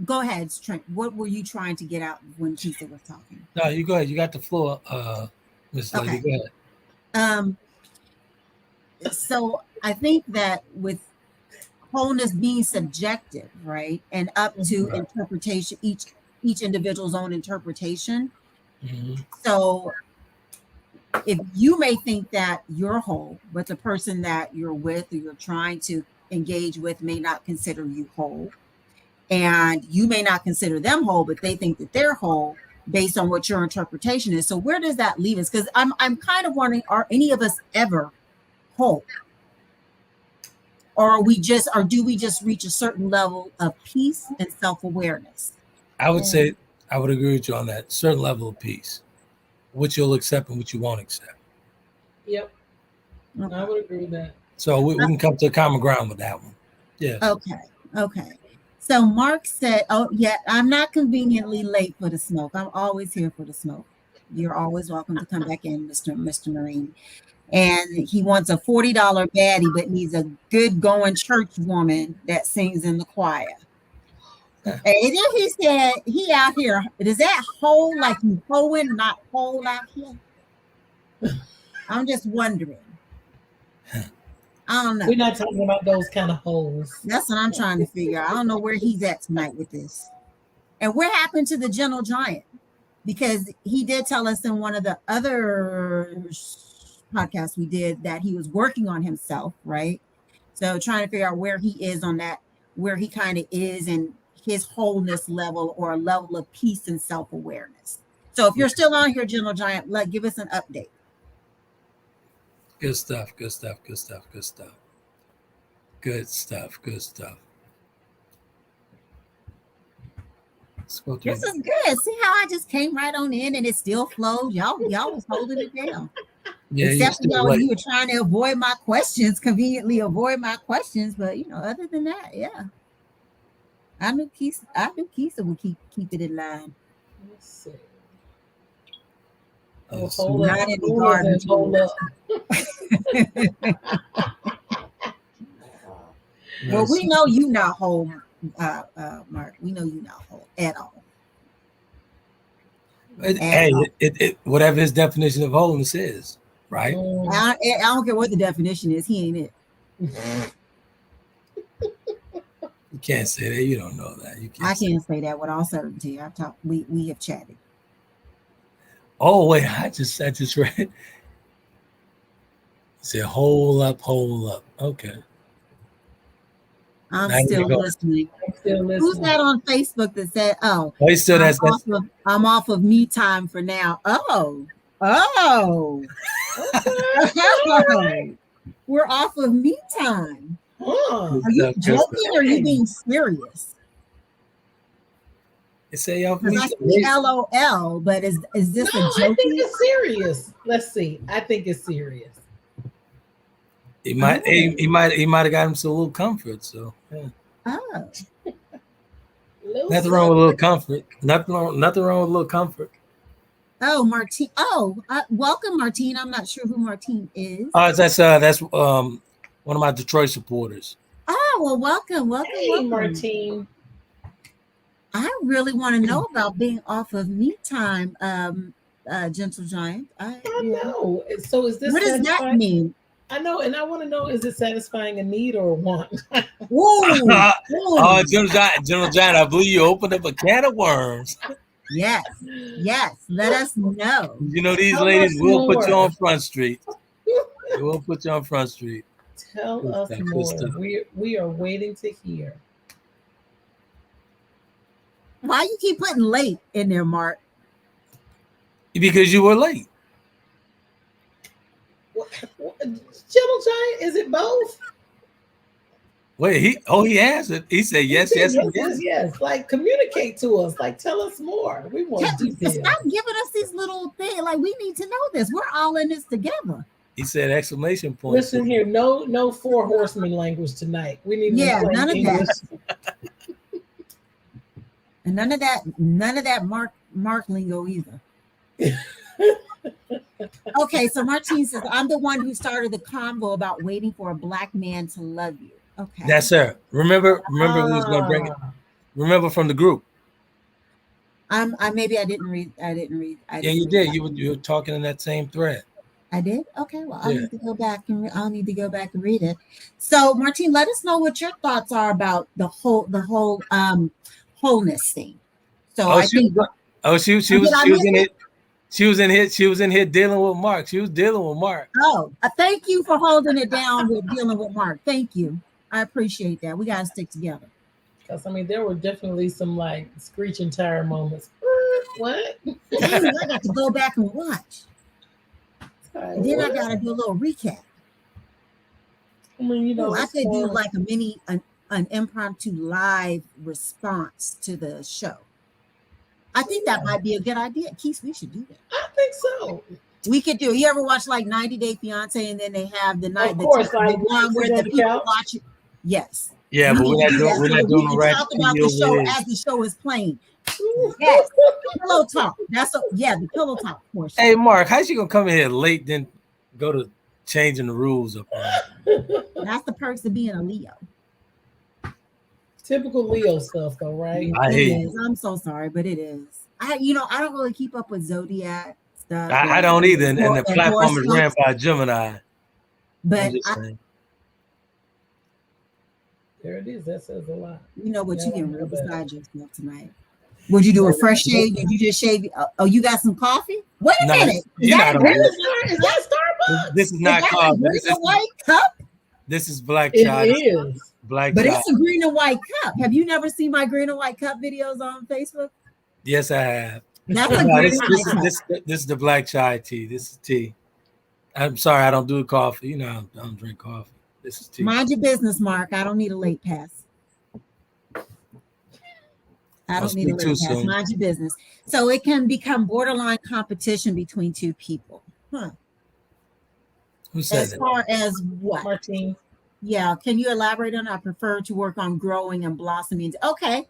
go ahead, Trent. What were you trying to get out when Keisha was talking? No, you go ahead. You got the floor, Miss Lady. Okay. Go ahead. So I think that with wholeness being subjective, right, and up to interpretation, each individual's own interpretation. So if you may think that you're whole, but the person that you're with or you're trying to engage with may not consider you whole, and you may not consider them whole, but they think that they're whole based on what your interpretation is. So where does that leave us? Because I'm kind of wondering, are any of us ever whole? Or do we just reach a certain level of peace and self-awareness? I would say I would agree with you on that. Certain level of peace, which you'll accept and what you won't accept. Yep. Okay. I would agree with that. So we can come to a common ground with that one. Yeah. Okay. So Mark said, oh, yeah, I'm not conveniently late for the smoke. I'm always here for the smoke. You're always welcome to come back in, Mr. Marine. And he wants a $40 baddie, but needs a good going church woman that sings in the choir. And then he said, he out here, is that whole like you hoeing, not whole out here? I'm just wondering. I don't know. We're not talking about those kind of holes. That's what I'm trying to figure out. I don't know where he's at tonight with this. And what happened to the gentle giant? Because he did tell us in one of the other podcasts we did that he was working on himself, right? So trying to figure out where he is on that, where he kind of is in his wholeness level or a level of peace and self-awareness. So if you're still on here, Gentle Giant, give us an update. Good stuff. This is good. See how I just came right on in and it still flowed. Y'all was holding it down. Yeah, except you were trying to avoid my questions, conveniently avoid my questions. But other than that, yeah. I knew Keisha would keep it in line. Let's see. Hold not in the garden. Hold up. Well, we know you not whole, Mark. We know you not whole at all. Whatever his definition of wholeness is, right? I don't care what the definition is. He ain't it. You can't say that. You don't know that. I can't say that with all certainty. I've talked. We have chatted. Oh wait, I just read. It said hold up. Okay. I'm still listening. Who's that on Facebook that said, "Oh, I'm off of me time for now"? Oh, we're off of me time. Are you joking or are you being serious? Say off me. I see LOL, but is this a joke? I think it's serious. Let's see. I think it's serious. He might have got him some little comfort. So yeah. Nothing wrong with a little comfort. Nothing wrong with a little comfort. Oh, Martine. Welcome, Martine. I'm not sure who Martine is. That's one of my Detroit supporters. Oh, well, welcome. Hey, Martine. I really want to know about being off of me time, Gentle Giant. I know. So is this what does that mean? I know, and I want to know: is it satisfying a need or a want? Whoa. Oh, General John, I believe you opened up a can of worms. Yes. Let us know. You know, these Tell ladies us will put you more. on Front Street. They will put you on Front Street. Tell Good us stuff, good more. stuff. We are waiting to hear. Why you keep putting late in there, Mark? Because you were late. Gentle Giant, is it both? Wait, he answered. He said yes, He said yes, and yes. yes. Like, communicate to us. Like, tell us more. We want details. Stop giving us these little things. Like, we need to know this. We're all in this together. He said exclamation point. Listen here, no 4 horsemen language tonight. We need none of English. that. And none of that Mark lingo either. Okay, so Martine says, I'm the one who started the convo about waiting for a black man to love you. Okay. That's her. Remember we was gonna bring it. Remember from the group. I didn't read. Yeah, you did. You were talking in that same thread. I did. Okay, well, I'll need to go back and read it. So, Martine, let us know what your thoughts are about the whole wholeness thing. So she was in here dealing with Mark. She was dealing with Mark. Oh, thank you for holding it down with dealing with Mark. Thank you. I appreciate that. We got to stick together. Because, I mean, there were definitely some, like, screeching tire moments. What? Dang, I got to go back and watch. And then I got to do a little recap. I mean, you know, I could do like an impromptu live response to the show. I think that might be a good idea. Keith, we should do that. I think so. We could do. You ever watch like 90 Day Fiance and then they have the night, of course, the one where the people watch it? Yes. Yeah, but we're not doing the right talk about the show as the show is playing. Yes, pillow talk. The pillow talk portion. Hey, Mark, how's you gonna come in here late then go to changing the rules up? That's the perks of being a Leo. Typical Leo stuff, though, right? I hate it. I'm so sorry, but it is. I don't really keep up with zodiac stuff. I don't either, and the platform is ran by Gemini. But there it is. That says a lot. You know what you can read beside yourself tonight. Would you do a fresh shave? Did you just shave? Oh, you got some coffee? Wait a minute. Is that Starbucks? This is not coffee. This is a white cup. This is black chai. It is. Black but chai. It's a green and white cup. Have you never seen my green and white cup videos on Facebook? Yes, I have. That's a green and white cup. This is the black chai tea. This is tea. I'm sorry, I don't do coffee. You know, I don't drink coffee. This is tea. Mind your business, Mark. I don't need a late pass. I don't need a late pass. Mind your business. So it can become borderline competition between two people. Huh. Who said as far as what? Martine. Yeah. Can you elaborate on that? I prefer to work on growing and blossoming. Okay.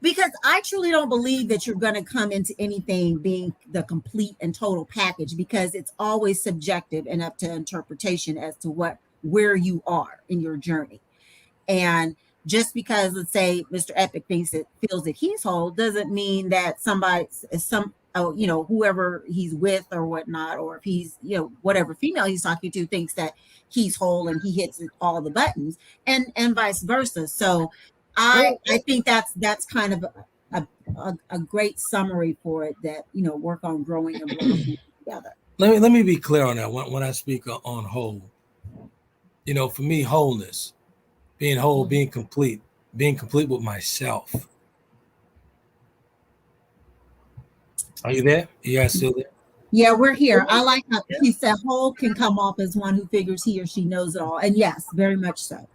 Because I truly don't believe that you're going to come into anything being the complete and total package, because it's always subjective and up to interpretation as to where you are in your journey. And just because, let's say, Mr. Epic feels that he's whole doesn't mean that whoever he's with or whatnot, or if he's, whatever female he's talking to thinks that he's whole and he hits all the buttons, and vice versa. So I think that's kind of a great summary for it, that, work on growing and blossoming together. Let me be clear on that. When I speak on whole, for me, wholeness, being whole, being complete with myself. Are you there? You guys still there? Yeah, we're here. I like how he said whole can come off as one who figures he or she knows it all. And yes, very much so.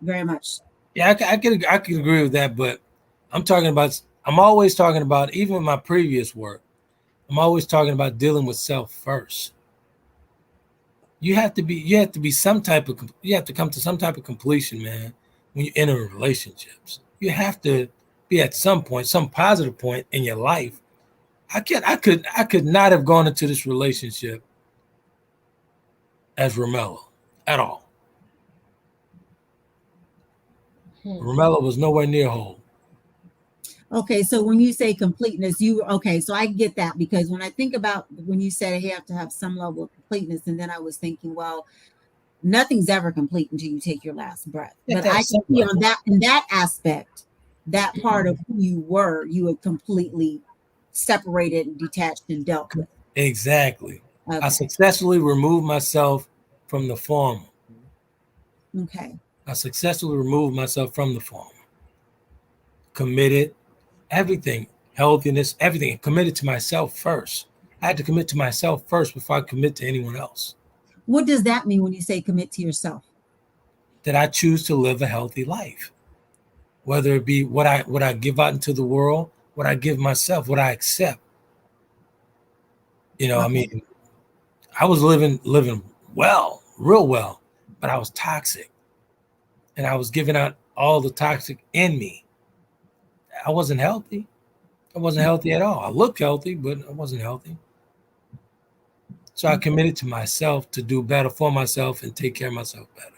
Very much so. Yeah, I can agree with that, but I'm always talking about, even with my previous work, I'm always talking about dealing with self first. You have to come to some type of completion, man, when you enter relationships. You have to be at some point, some positive point in your life. I could not have gone into this relationship as Romello at all. Romello was nowhere near whole. Okay, so when you say completeness, so I get that, because when I think about when you said you have to have some level of completeness, and then I was thinking, well, nothing's ever complete until you take your last breath. But I can see on that, in that aspect, that part of who you had completely separated and detached and dealt with. Exactly. Okay. I successfully removed myself from the former. Okay. I successfully removed myself from the former. Committed, everything, healthiness, everything. Committed to myself first. I had to commit to myself first before I commit to anyone else. What does that mean when you say commit to yourself? That I choose to live a healthy life, whether it be what I give out into the world, what I give myself, what I accept. You know, okay. I mean, I was living well, real well, but I was toxic, and I was giving out all the toxic in me. I wasn't healthy. I wasn't healthy at all. I looked healthy, but I wasn't healthy. So I committed to myself to do better for myself and take care of myself better.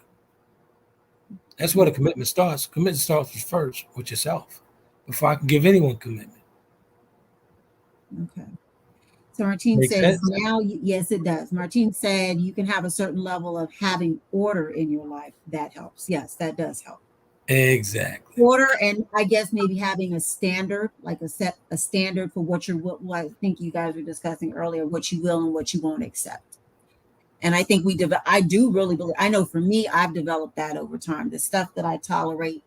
That's where the commitment starts. Commitment starts first with yourself before I can give anyone commitment. Okay. So Martine says now, yes, it does. Martine said you can have a certain level of having order in your life. That helps. Yes, that does help. Exactly. Order, and I guess maybe having a standard, like a standard for what I think you guys were discussing earlier, what you will and what you won't accept. And I think I do really believe, I know for me, I've developed that over time. The stuff that I tolerate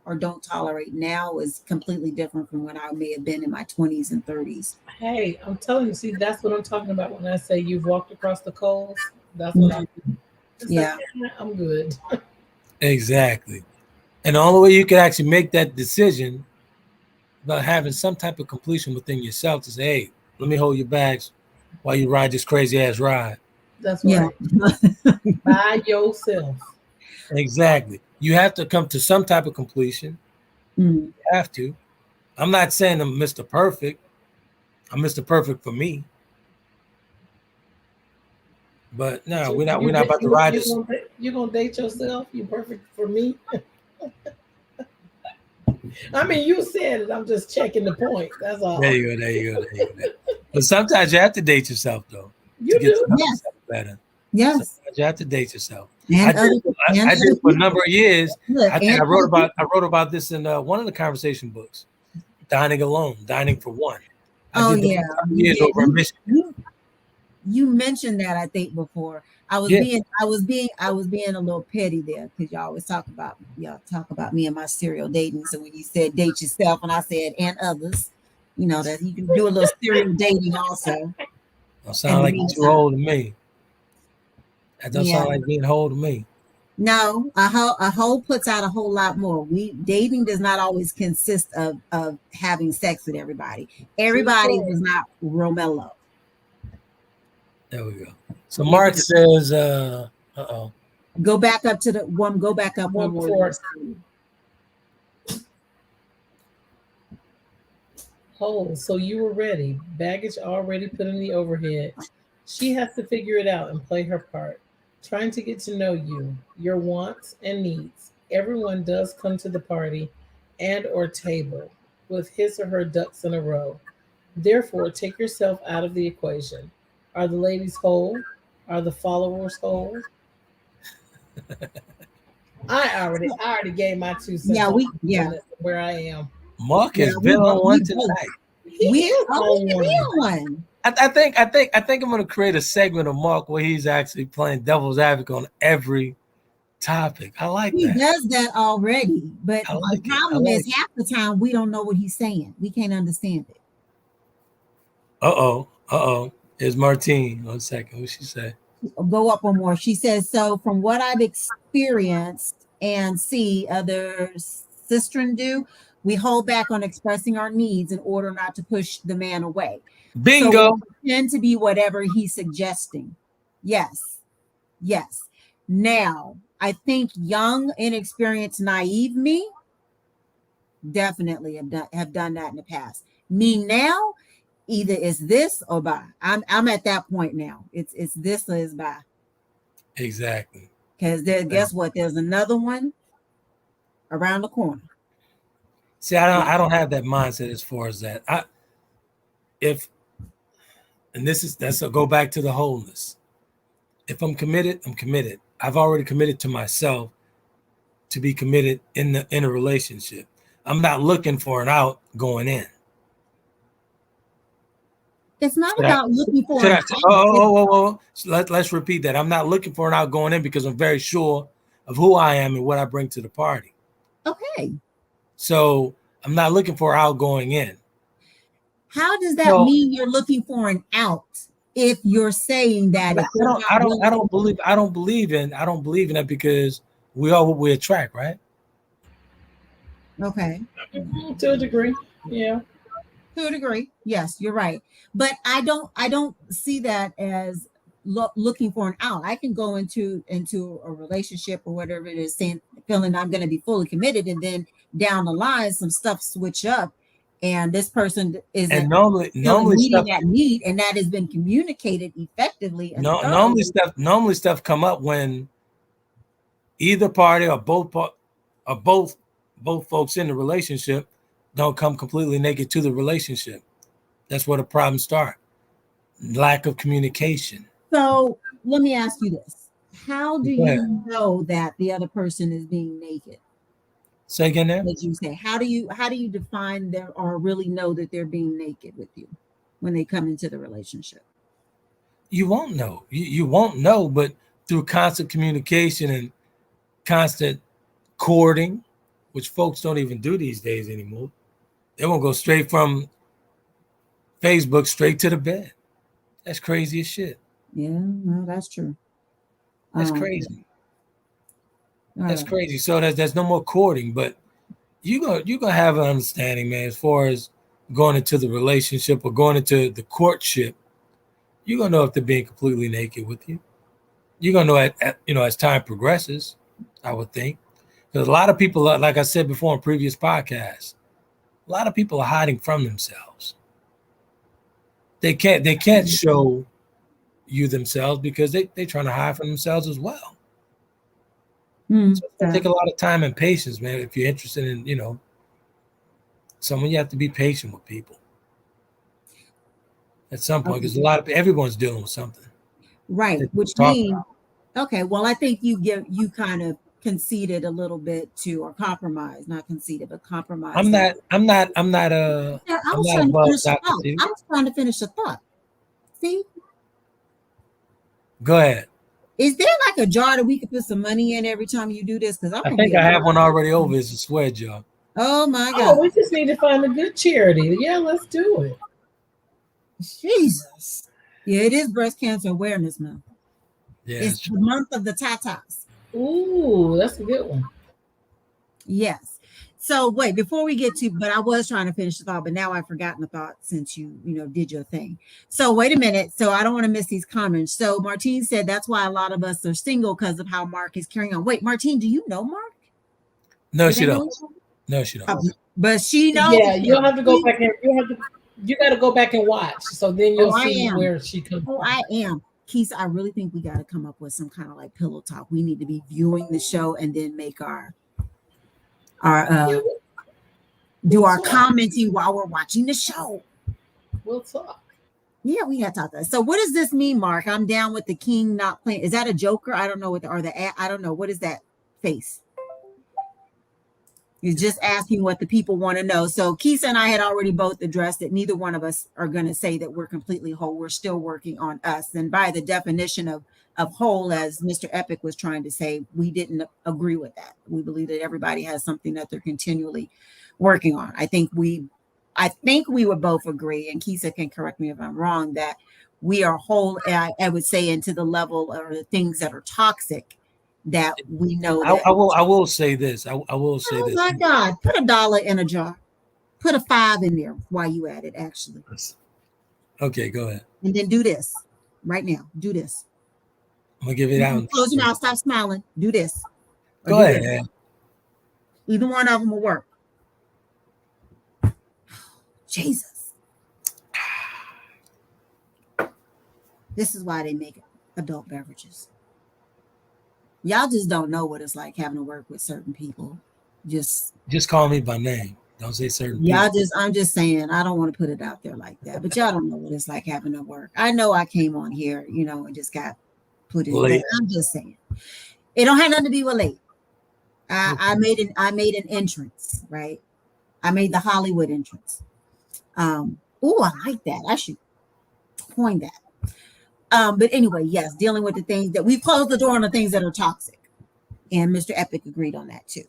or don't tolerate now is completely different from when I may have been in my 20s and 30s. Hey, I'm telling you, see, that's what I'm talking about when I say you've walked across the coals. That's what I'm doing. Yeah. Like, I'm good. Exactly. And the only way you can actually make that decision about having some type of completion within yourself to say, hey, let me hold your bags while you ride this crazy ass ride. That's right. By yourself. Exactly. You have to come to some type of completion. You have to. I'm not saying I'm Mr. Perfect. I'm Mr. Perfect for me. But no, we're not about to ride this. You're gonna date yourself. You're perfect for me. I mean, you said it. I'm just checking the point. That's all. There you go. But sometimes you have to date yourself, though. You do. Yes. Better. Yes. Sometimes you have to date yourself. I did for a number of years. I wrote about this in one of the conversation books, Dining Alone, Dining for One. Years over a mission. You mentioned that, I think, before. I was being a little petty there, because y'all always talk about me and my serial dating. So when you said date yourself, and I said and others, that you can do a little serial dating also. Don't sound like you're too old to me. That don't sound like being old to me. No, a hoe puts out a whole lot more. Dating does not always consist of having sex with everybody. Everybody was not Romello. There we go. So Mark says, Go back up to the one. Go back up one more. Oh, so you were ready. Baggage already put in the overhead. She has to figure it out and play her part. Trying to get to know you, your wants and needs. Everyone does come to the party and or table with his or her ducks in a row. Therefore, take yourself out of the equation. Are the ladies whole? Are the followers whole? I already gave my 2 cents. Where I am. Mark has been on one tonight. We is on one. I think I'm going to create a segment of Mark where he's actually playing devil's advocate on every topic. I like that. He does that already, but the problem is half the time we don't know what he's saying. We can't understand it. Here's Martine. 1 second. What she say? Go up one more. She says, so from what I've experienced and see others sistren do, we hold back on expressing our needs in order not to push the man away. Bingo. So we tend to be whatever he's suggesting. Yes. Now, I think young, inexperienced, naive me definitely have done that in the past. Me now, either it's this or bye. I'm at that point now. It's this or it's bye. Exactly. Because guess what? There's another one around the corner. See, I don't have that mindset as far as that. That's a go back to the wholeness. If I'm committed, I'm committed. I've already committed to myself to be committed in a relationship. I'm not looking for an out going in. It's not about looking for an out. Let's repeat that. I'm not looking for an out going in because I'm very sure of who I am and what I bring to the party. Okay. So I'm not looking for an out going in. How does that mean you're looking for an out if you're saying that? I don't believe in that because we are what we attract, right? Okay. To a degree. Yeah. To a degree. Yes, you're right. But I don't see that as looking for an out. I can go into a relationship or whatever it is, feeling I'm going to be fully committed, and then down the line some stuff switch up and this person isn't normally meeting that need, and that has been communicated effectively. And normally stuff come up when either party or both folks in the relationship don't come completely naked to the relationship. That's where the problems start. Lack of communication. So let me ask you this. How do you know that the other person is being naked? Say again there? Did you say, how do you define them or really know that they're being naked with you when they come into the relationship? You won't know. You won't know, but through constant communication and constant courting, which folks don't even do these days anymore. They won't go straight from Facebook straight to the bed. That's crazy as shit. Yeah, no, that's true. That's crazy. That's crazy. So there's no more courting, but you're gonna have an understanding, man, as far as going into the relationship or going into the courtship. You're gonna know if they're being completely naked with you. You're gonna know as time progresses, I would think. Because a lot of people, like I said before in previous podcasts, a lot of people are hiding from themselves. They can't show you themselves because they're trying to hide from themselves as well. So it take a lot of time and patience, man. If you're interested in, someone, you have to be patient with people at some point because everyone's dealing with something. Right. Which means, okay, well, I think you kind of conceded a little bit to, or compromise, not conceded, but compromise. I'm not I was trying to finish the thought. See? Go ahead. Is there like a jar that we could put some money in every time you do this? Because I think I have one already over. It's a swear jar. Oh my God. Oh, we just need to find a good charity. Yeah, let's do it. Jesus. Yeah, it is Breast Cancer Awareness Month. Yeah, it's the month of the tatas. Ooh, that's a good one. Yes. So wait, before we get to, but I was trying to finish the thought, but now I've forgotten the thought since you did your thing. So wait a minute. So I don't want to miss these comments. So Martine said that's why a lot of us are single because of how Mark is carrying on. Wait, Martine, do you know Mark? No, she don't. No, she don't. But she knows. Yeah, you'll have to go back and you got to go back and watch. So then you'll see where she comes from. I am. Keith, I really think we got to come up with some kind of like pillow talk. We need to be viewing the show and then make our commenting while we're watching the show. We'll talk. Yeah, we got to talk. So what does this mean, Mark? I'm down with the king not playing. Is that a joker? I don't know I don't know. What is that face? He's just asking what the people want to know. So Keith and I had already both addressed that neither one of us are going to say that we're completely whole. We're still working on us. And by the definition of whole, as Mr. Epic was trying to say, we didn't agree with that. We believe that everybody has something that they're continually working on. I think we would both agree, and Keisha can correct me if I'm wrong, that we are whole, I would say, into the level or the things that are toxic that we know. I will say this. I will say this. Oh my God. Put $1 in a jar. Put a 5 in there while you at it, actually. Okay, go ahead. And then do this right now. Do this. I'm gonna give it out. Close your mouth. Stop smiling. Do this. Go ahead. This. Either one of them will work. Jesus. This is why they make adult beverages. Y'all just don't know what it's like having to work with certain people. Just call me by name. Don't say certain Yeah, people. I'm just saying, I don't want to put it out there like that. But y'all don't know what it's like having to work. I know I came on here, and just got put in, Late. but I'm just saying. It don't have nothing to be with late. I Okay. made an entrance, right? I made the Hollywood entrance. I like that. I should coin that. But anyway, yes, dealing with the things that we've closed the door on the things that are toxic. And Mr. Epic agreed on that too.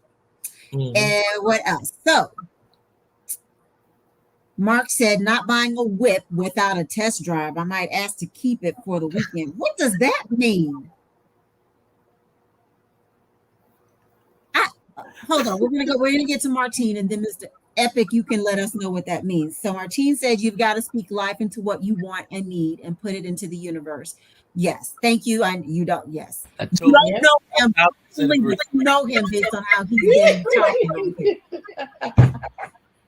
Mhm. And what else? So Mark said, not buying a whip without a test drive. I might ask to keep it for the weekend. What does that mean? Hold on. We're gonna get to Martine, and then Mr. Epic, you can let us know what that means. So Martine said you've got to speak life into what you want and need and put it into the universe. Yes. Thank you. And you don't, yes. I You totally don't know him. 1000% agree. You know him based on how he's been talking on here.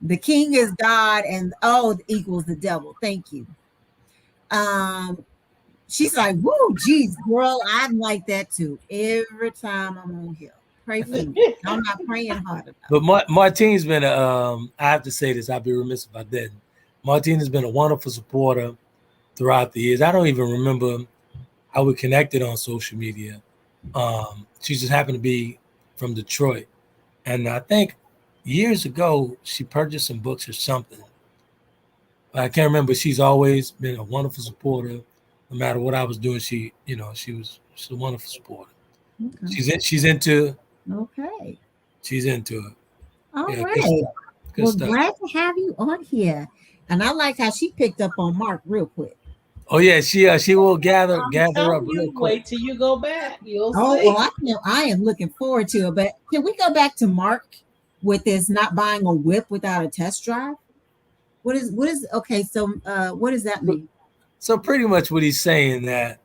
The king is God and equals the devil. Thank you. She's like, whoa, geez, girl, I'm like that too. Every time I'm on here. Pray for me. I'm not praying hard enough. But Martine's been I have to say this, I'd be remiss if I didn't. Martine has been a wonderful supporter throughout the years. I don't even remember how we connected on social media. She just happened to be from Detroit. And I think years ago, she purchased some books or something. I can't remember. She's always been a wonderful supporter. No matter what I was doing, she's a wonderful supporter. Okay. She's into. Okay. She's into it. All Yeah, right. good stuff. Glad to have you on here. And I like how she picked up on Mark real quick. Oh yeah, she will gather up real quick. Wait till you go back. You'll see. Well, I am looking forward to it. But can we go back to Mark with this not buying a whip without a test drive? What is okay? So what does that mean? So pretty much what he's saying that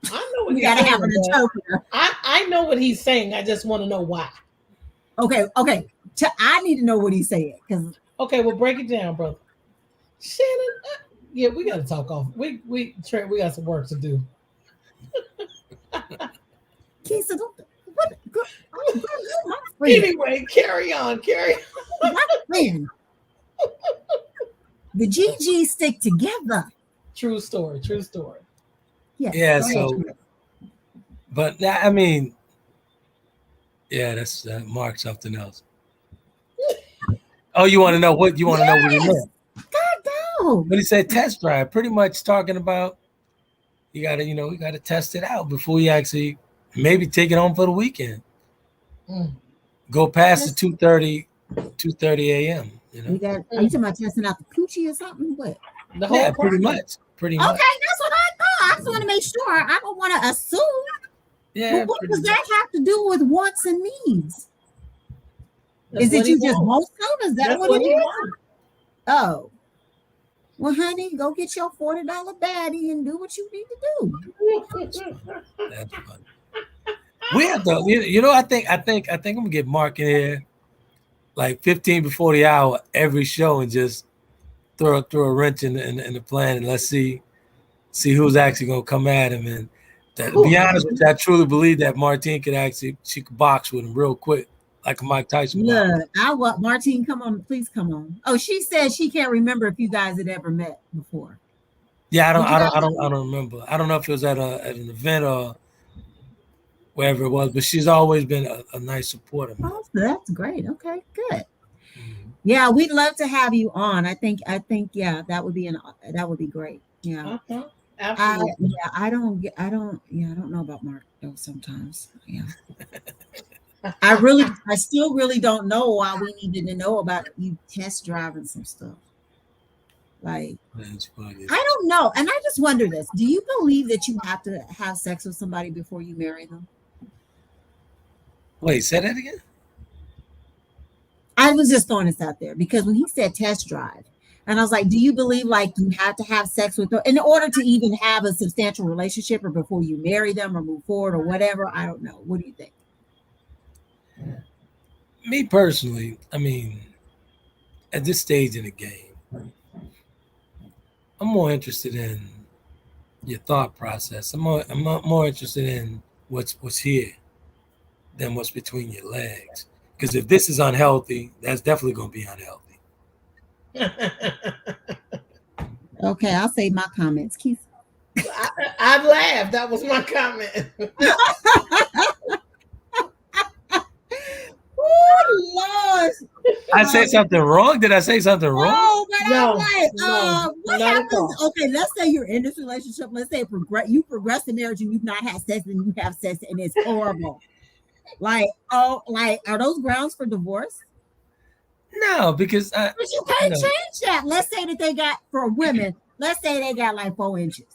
I know what we gotta have an interpreter. I know what he's saying. I just want to know why. Okay. I need to know what he's saying because. Okay, well, break it down, brother. Shannon, yeah, we got to talk off. Trent, we got some work to do. Keisha, anyway, carry on. Man, the GGs stick together. True story. Yes. Yeah. So, but I mean, yeah, that's Mark something else. Oh, you want to know what you want to know what he meant? God no. But he said test drive, pretty much talking about you gotta test it out before you actually maybe take it home for the weekend. Go past the 2:30 a.m. Are you talking about testing out the coochie or something? What? The whole pretty much. Okay, that's what I thought. I just want to make sure. I don't want to assume. Yeah. What does that have to do with wants and needs? Is it you just want some? Is that what it is? Oh. Well, honey, go get your $40 baddie and do what you need to do. That's funny. We have to, I think I'm gonna get Mark in here like 15 before the hour every show and just throw a wrench in the plan and let's see who's actually gonna come at him. And to be honest with you, I truly believe that Martine she could box with him real quick. Like a Mike Tyson. Look, I want Martine, come on, please come on. Oh, she said she can't remember if you guys had ever met before. Yeah, I don't remember. I don't know if it was at an event or wherever it was, but she's always been a nice supporter. Oh, that's great. Okay, good. Mm-hmm. Yeah, we'd love to have you on. I think yeah, that would be great. Yeah. Absolutely. I don't know about Mark though sometimes. Yeah. I still really don't know why we needed to know about you test driving some stuff. Like, that's funny. I don't know. And I just wonder this. Do you believe that you have to have sex with somebody before you marry them? Wait, say that again? I was just throwing this out there because when he said test drive, and I was like, do you believe like you have to have sex with them in order to even have a substantial relationship or before you marry them or move forward or whatever? I don't know. What do you think? Me personally, I mean, at this stage in the game, I'm more interested in your thought process. I'm more interested in what's here than what's between your legs. Because if this is unhealthy, that's definitely going to be unhealthy. Okay, I'll say my comments. Keith. I laughed. That was my comment. Oh Lord! I said something wrong? Did I say something wrong? Oh, but No, I'm like, no, what not at happens? Okay, let's say you're in this relationship. Let's say you progress the marriage and you've not had sex and you have sex and it's horrible. Like, are those grounds for divorce? No, because but you can't change that. Let's say that they got, for women, let's say they got like 4 inches,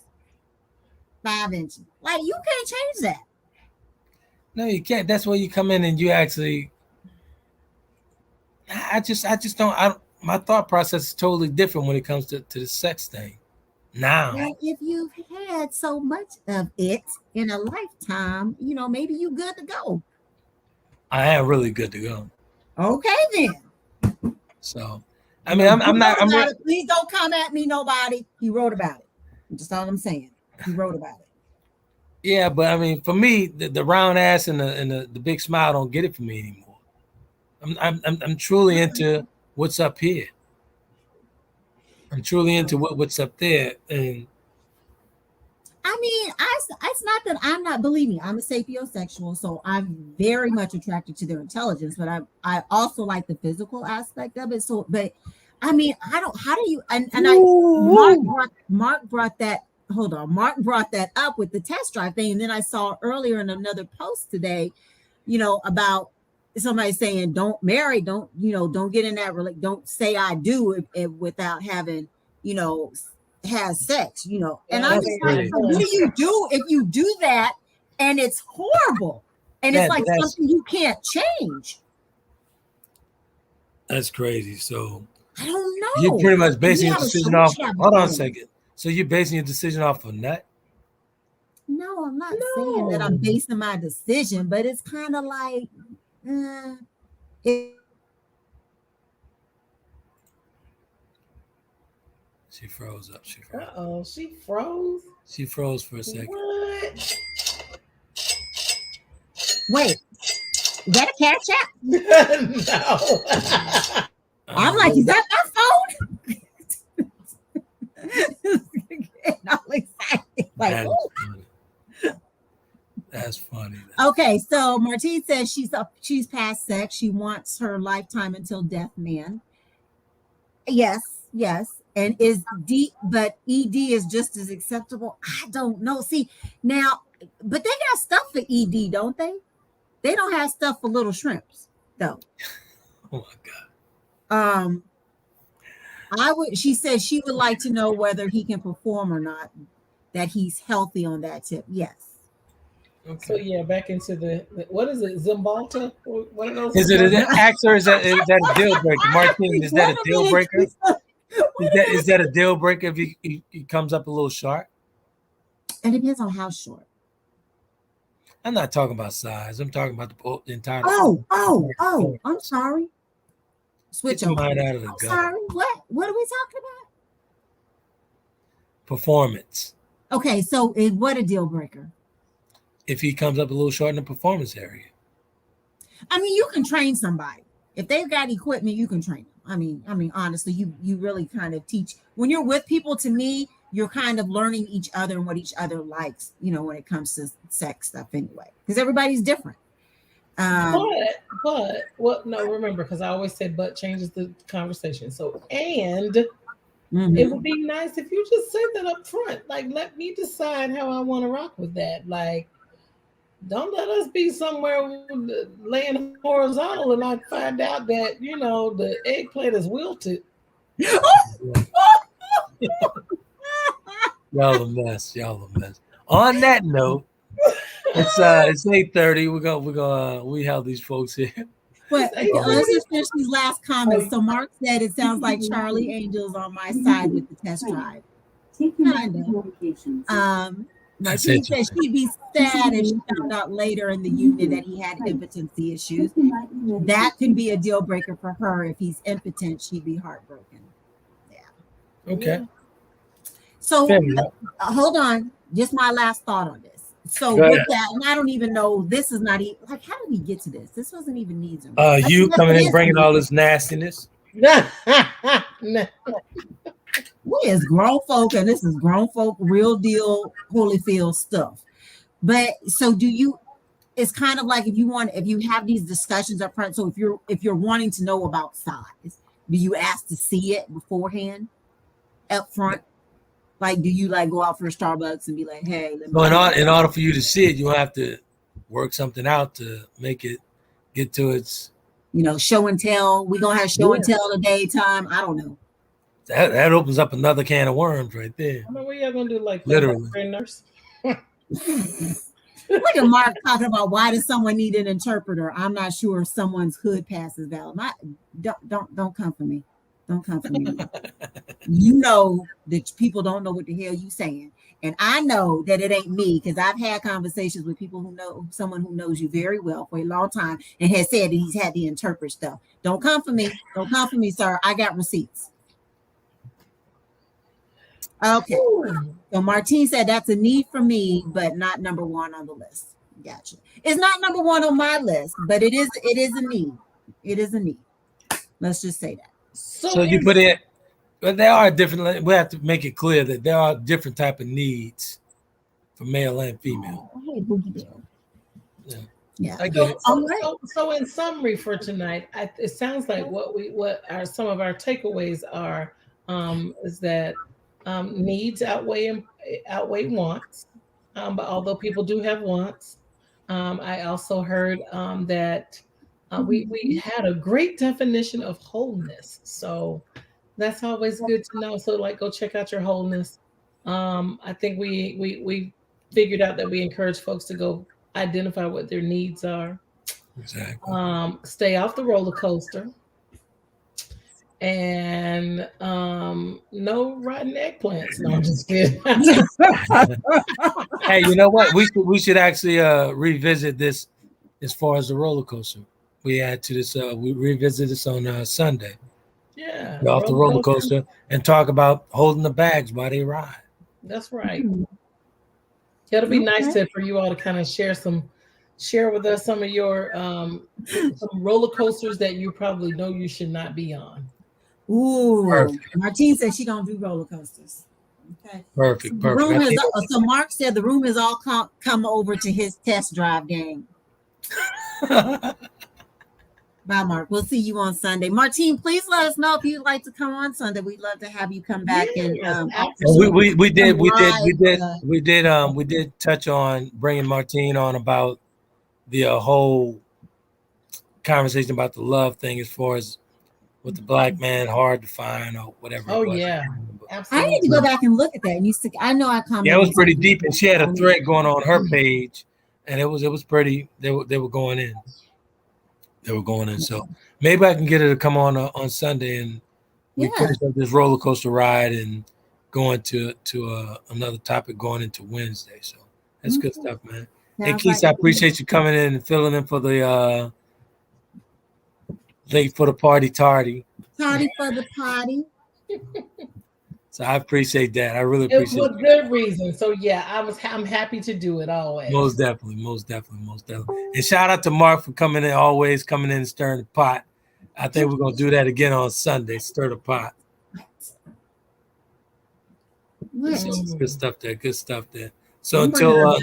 5 inches. Like, you can't change that. No, you can't. That's where you come in and you actually. I just don't. My thought process is totally different when it comes to the sex thing. Now, well, if you've had so much of it in a lifetime, maybe you good to go. I am really good to go. Okay, then. So, I mean, I'm not. Please don't come at me, nobody. He wrote about it. That's all I'm saying. He wrote about it. Yeah, but I mean, for me, the round ass and the big smile don't get it for me anymore. I'm truly into what's up here. I'm truly into what's up there, and I mean, it's not that I'm not, believe me, I'm a sapiosexual, so I'm very much attracted to their intelligence, but I also like the physical aspect of it. So, but I mean, how do you, Mark brought that up with the test drive thing. And then I saw earlier in another post today, about somebody saying, don't marry, don't get in that, don't say I do without having, has sex, and I'm just like, so what do you do if you do that and it's horrible and it's like something you can't change? That's crazy. So I don't know. You're pretty much basing your decision off. Hold on a second. So you're basing your decision off of nut? No, I'm not saying that I'm basing my decision, but it's kind of like, She froze up. She froze. She froze for a second. What? Wait, is that a cat chat? No. I'm like, is that my phone? all excited. Like, that's funny. Okay, so Martine says she's past sex. She wants her lifetime until death man. Yes. And but ED is just as acceptable? I don't know. See, now, but they got stuff for ED, don't they? They don't have stuff for little shrimps, though. Oh my God. She said she would like to know whether he can perform or not, that he's healthy on that tip. Yes. Okay. So yeah, back into the what is it, Zimbalta? What are those? Is it an axe or is that a deal breaker? Martine, is that a deal breaker? Is that a deal breaker if he comes up a little short? It depends on how short. I'm not talking about size. I'm talking about the entire. Oh! I'm sorry. Switch over. Mind out of the I'm gut. sorry. What are we talking about? Performance. Okay, so what a deal breaker? If he comes up a little short in the performance area. I mean, you can train somebody. If they've got equipment, you can train them. I mean, honestly, you really kind of teach. When you're with people, to me, you're kind of learning each other and what each other likes, when it comes to sex stuff anyway, because everybody's different. But remember, because I always said but changes the conversation. So, it would be nice if you just said that up front. Like, let me decide how I want to rock with that. Like, don't let us be somewhere laying horizontal and I find out that, the eggplant is wilted. Y'all a mess. On that note, it's 8:30. We have these folks here. But let's just finish these last comments. So Mark said it sounds like Charlie Angel's on my side with the test drive. Martine said she'd be sad if she found out later in the union that he had impotency issues. That can be a deal breaker for her. If he's impotent, she'd be heartbroken. Yeah. Okay. So hold on. Just my last thought on this. So with that, and I don't even know, this is not even, like, how did we get to this? This wasn't even needs. You coming in bringing all this nastiness. No. We is grown folk, and this is grown folk, real deal Holyfield stuff. But so do you? It's kind of like if you have these discussions up front. So if you're wanting to know about size, do you ask to see it beforehand, up front? Like, do you like go out for a Starbucks and be like, hey, in order for you to see it, you have to work something out to make it get to its, show and tell. We're gonna have show and tell today time. I don't know. That opens up another can of worms right there. I mean, what y'all gonna do, like literally nurse? Look at Mark talking about why does someone need an interpreter? I'm not sure if someone's hood passes valid. Don't come for me. Don't come for me. You know that people don't know what the hell you saying. And I know that it ain't me because I've had conversations with people who know someone who knows you very well for a long time and has said that he's had to interpret stuff. Don't come for me. Don't come for me, sir. I got receipts. Okay. So Martine said that's a need for me, but not number one on the list. Gotcha. It's not number one on my list, but it is a need. It is a need. Let's just say that. So you put it, but there are different. We have to make it clear that there are different type of needs for male and female. Hey, Boogie Bill. Yeah, I get it. So in summary for tonight, it sounds like some of our takeaways are is that needs outweigh wants, but although people do have wants, I also heard that. We had a great definition of wholeness. So that's always good to know. So go check out your wholeness. I think we figured out that we encourage folks to go identify what their needs are. Exactly. Stay off the roller coaster. And no rotten eggplants. No, I'm just kidding. Hey, you know what? We should actually revisit this as far as the roller coaster. We add to this. We revisit this on Sunday. Yeah, get off the roller coaster and talk about holding the bags while they ride. That's right. It'll be nice for you all to kind of share with us some of your some roller coasters that you probably know you should not be on. Ooh, perfect. Martine said she don't do roller coasters. Okay, perfect. So Mark said the room has all come over to his test drive game. Bye, Mark. We'll see you on Sunday. Martine, please let us know if you'd like to come on Sunday. We'd love to have you come back and we did touch on bringing Martine on about the whole conversation about the love thing as far as with the black man hard to find or whatever. Oh yeah, absolutely. I need to go back and look at that. And I know I commented. Yeah, it was pretty deep, and she had a thread going on her page, and it was pretty. They were going in. So maybe I can get her to come on Sunday, and we finish up this roller coaster ride and going to another topic going into Wednesday. So that's good stuff, man. Hey, Keith, I appreciate you coming in and filling in for the late for the party tardy. Tardy for the party. So I appreciate that. I really appreciate it. It was for good reason. So yeah, I'm happy to do it always. Most definitely. And shout out to Mark for coming in and stirring the pot. I think we're gonna do that again on Sunday. Stir the pot. Good stuff there. So until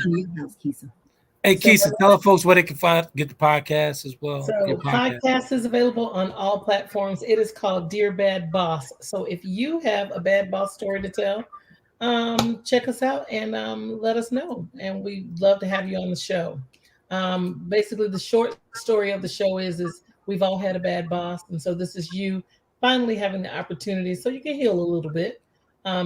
hey, Keisha, tell the folks where they can get the podcast as well. So podcast is available on all platforms. It is called Dear Bad Boss. So if you have a bad boss story to tell, check us out and let us know. And we'd love to have you on the show. Basically, the short story of the show is we've all had a bad boss. And so this is you finally having the opportunity so you can heal a little bit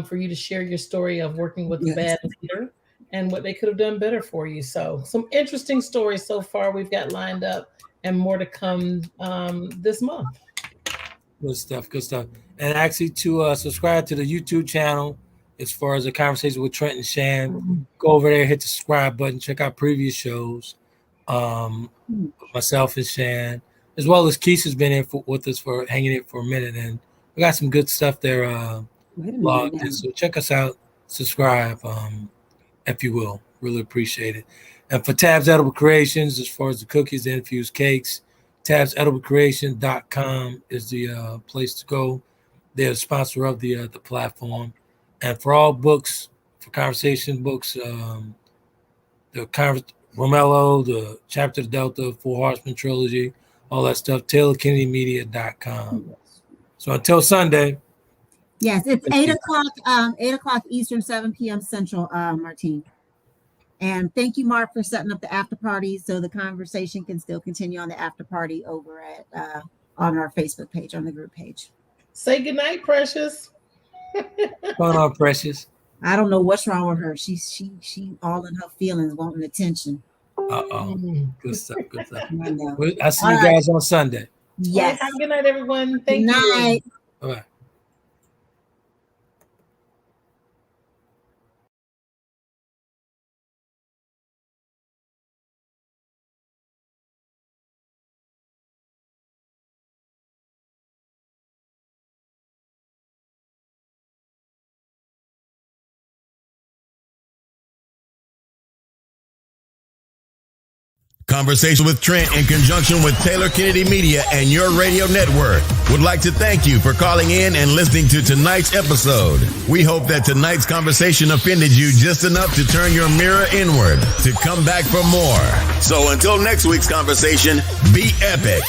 for you to share your story of working with a bad leader and what they could have done better for you. So some interesting stories so far we've got lined up and more to come this month. Good stuff. And actually to subscribe to the YouTube channel as far as the conversation with Trent and Shann, go over there, hit the subscribe button, check out previous shows. Myself and Shann, as well as Keith has been in with us for hanging it for a minute. And we got some good stuff there logged in. So check us out, subscribe. If you will, really appreciate it. And for Tabs Edible Creations, as far as the cookies, the infused cakes, tabsediblecreation.com is the place to go. They're a sponsor of the platform. And for all books, for conversation books, the Romello, the Chapter of the Delta, Four Horsemen trilogy, all that stuff, TaylorKennedyMedia.com. So until Sunday. Yes, it's 8 o'clock Eastern, 7 p.m. Central, Martine. And thank you, Mark, for setting up the after party so the conversation can still continue on the after party over at on our Facebook page, on the group page. Say goodnight, Precious. What's going on, Precious? I don't know what's wrong with her. She all in her feelings, wanting attention. Good stuff. Good stuff. I I'll see you guys on Sunday. Yes. Have a good night, everyone. Thank Good night. you. Bye-bye. Conversation with Trent in conjunction with Taylor Kennedy Media and your radio network would like to thank you for calling in and listening to tonight's episode. We hope that tonight's conversation offended you just enough to turn your mirror inward to come back for more. So until next week's conversation, be epic.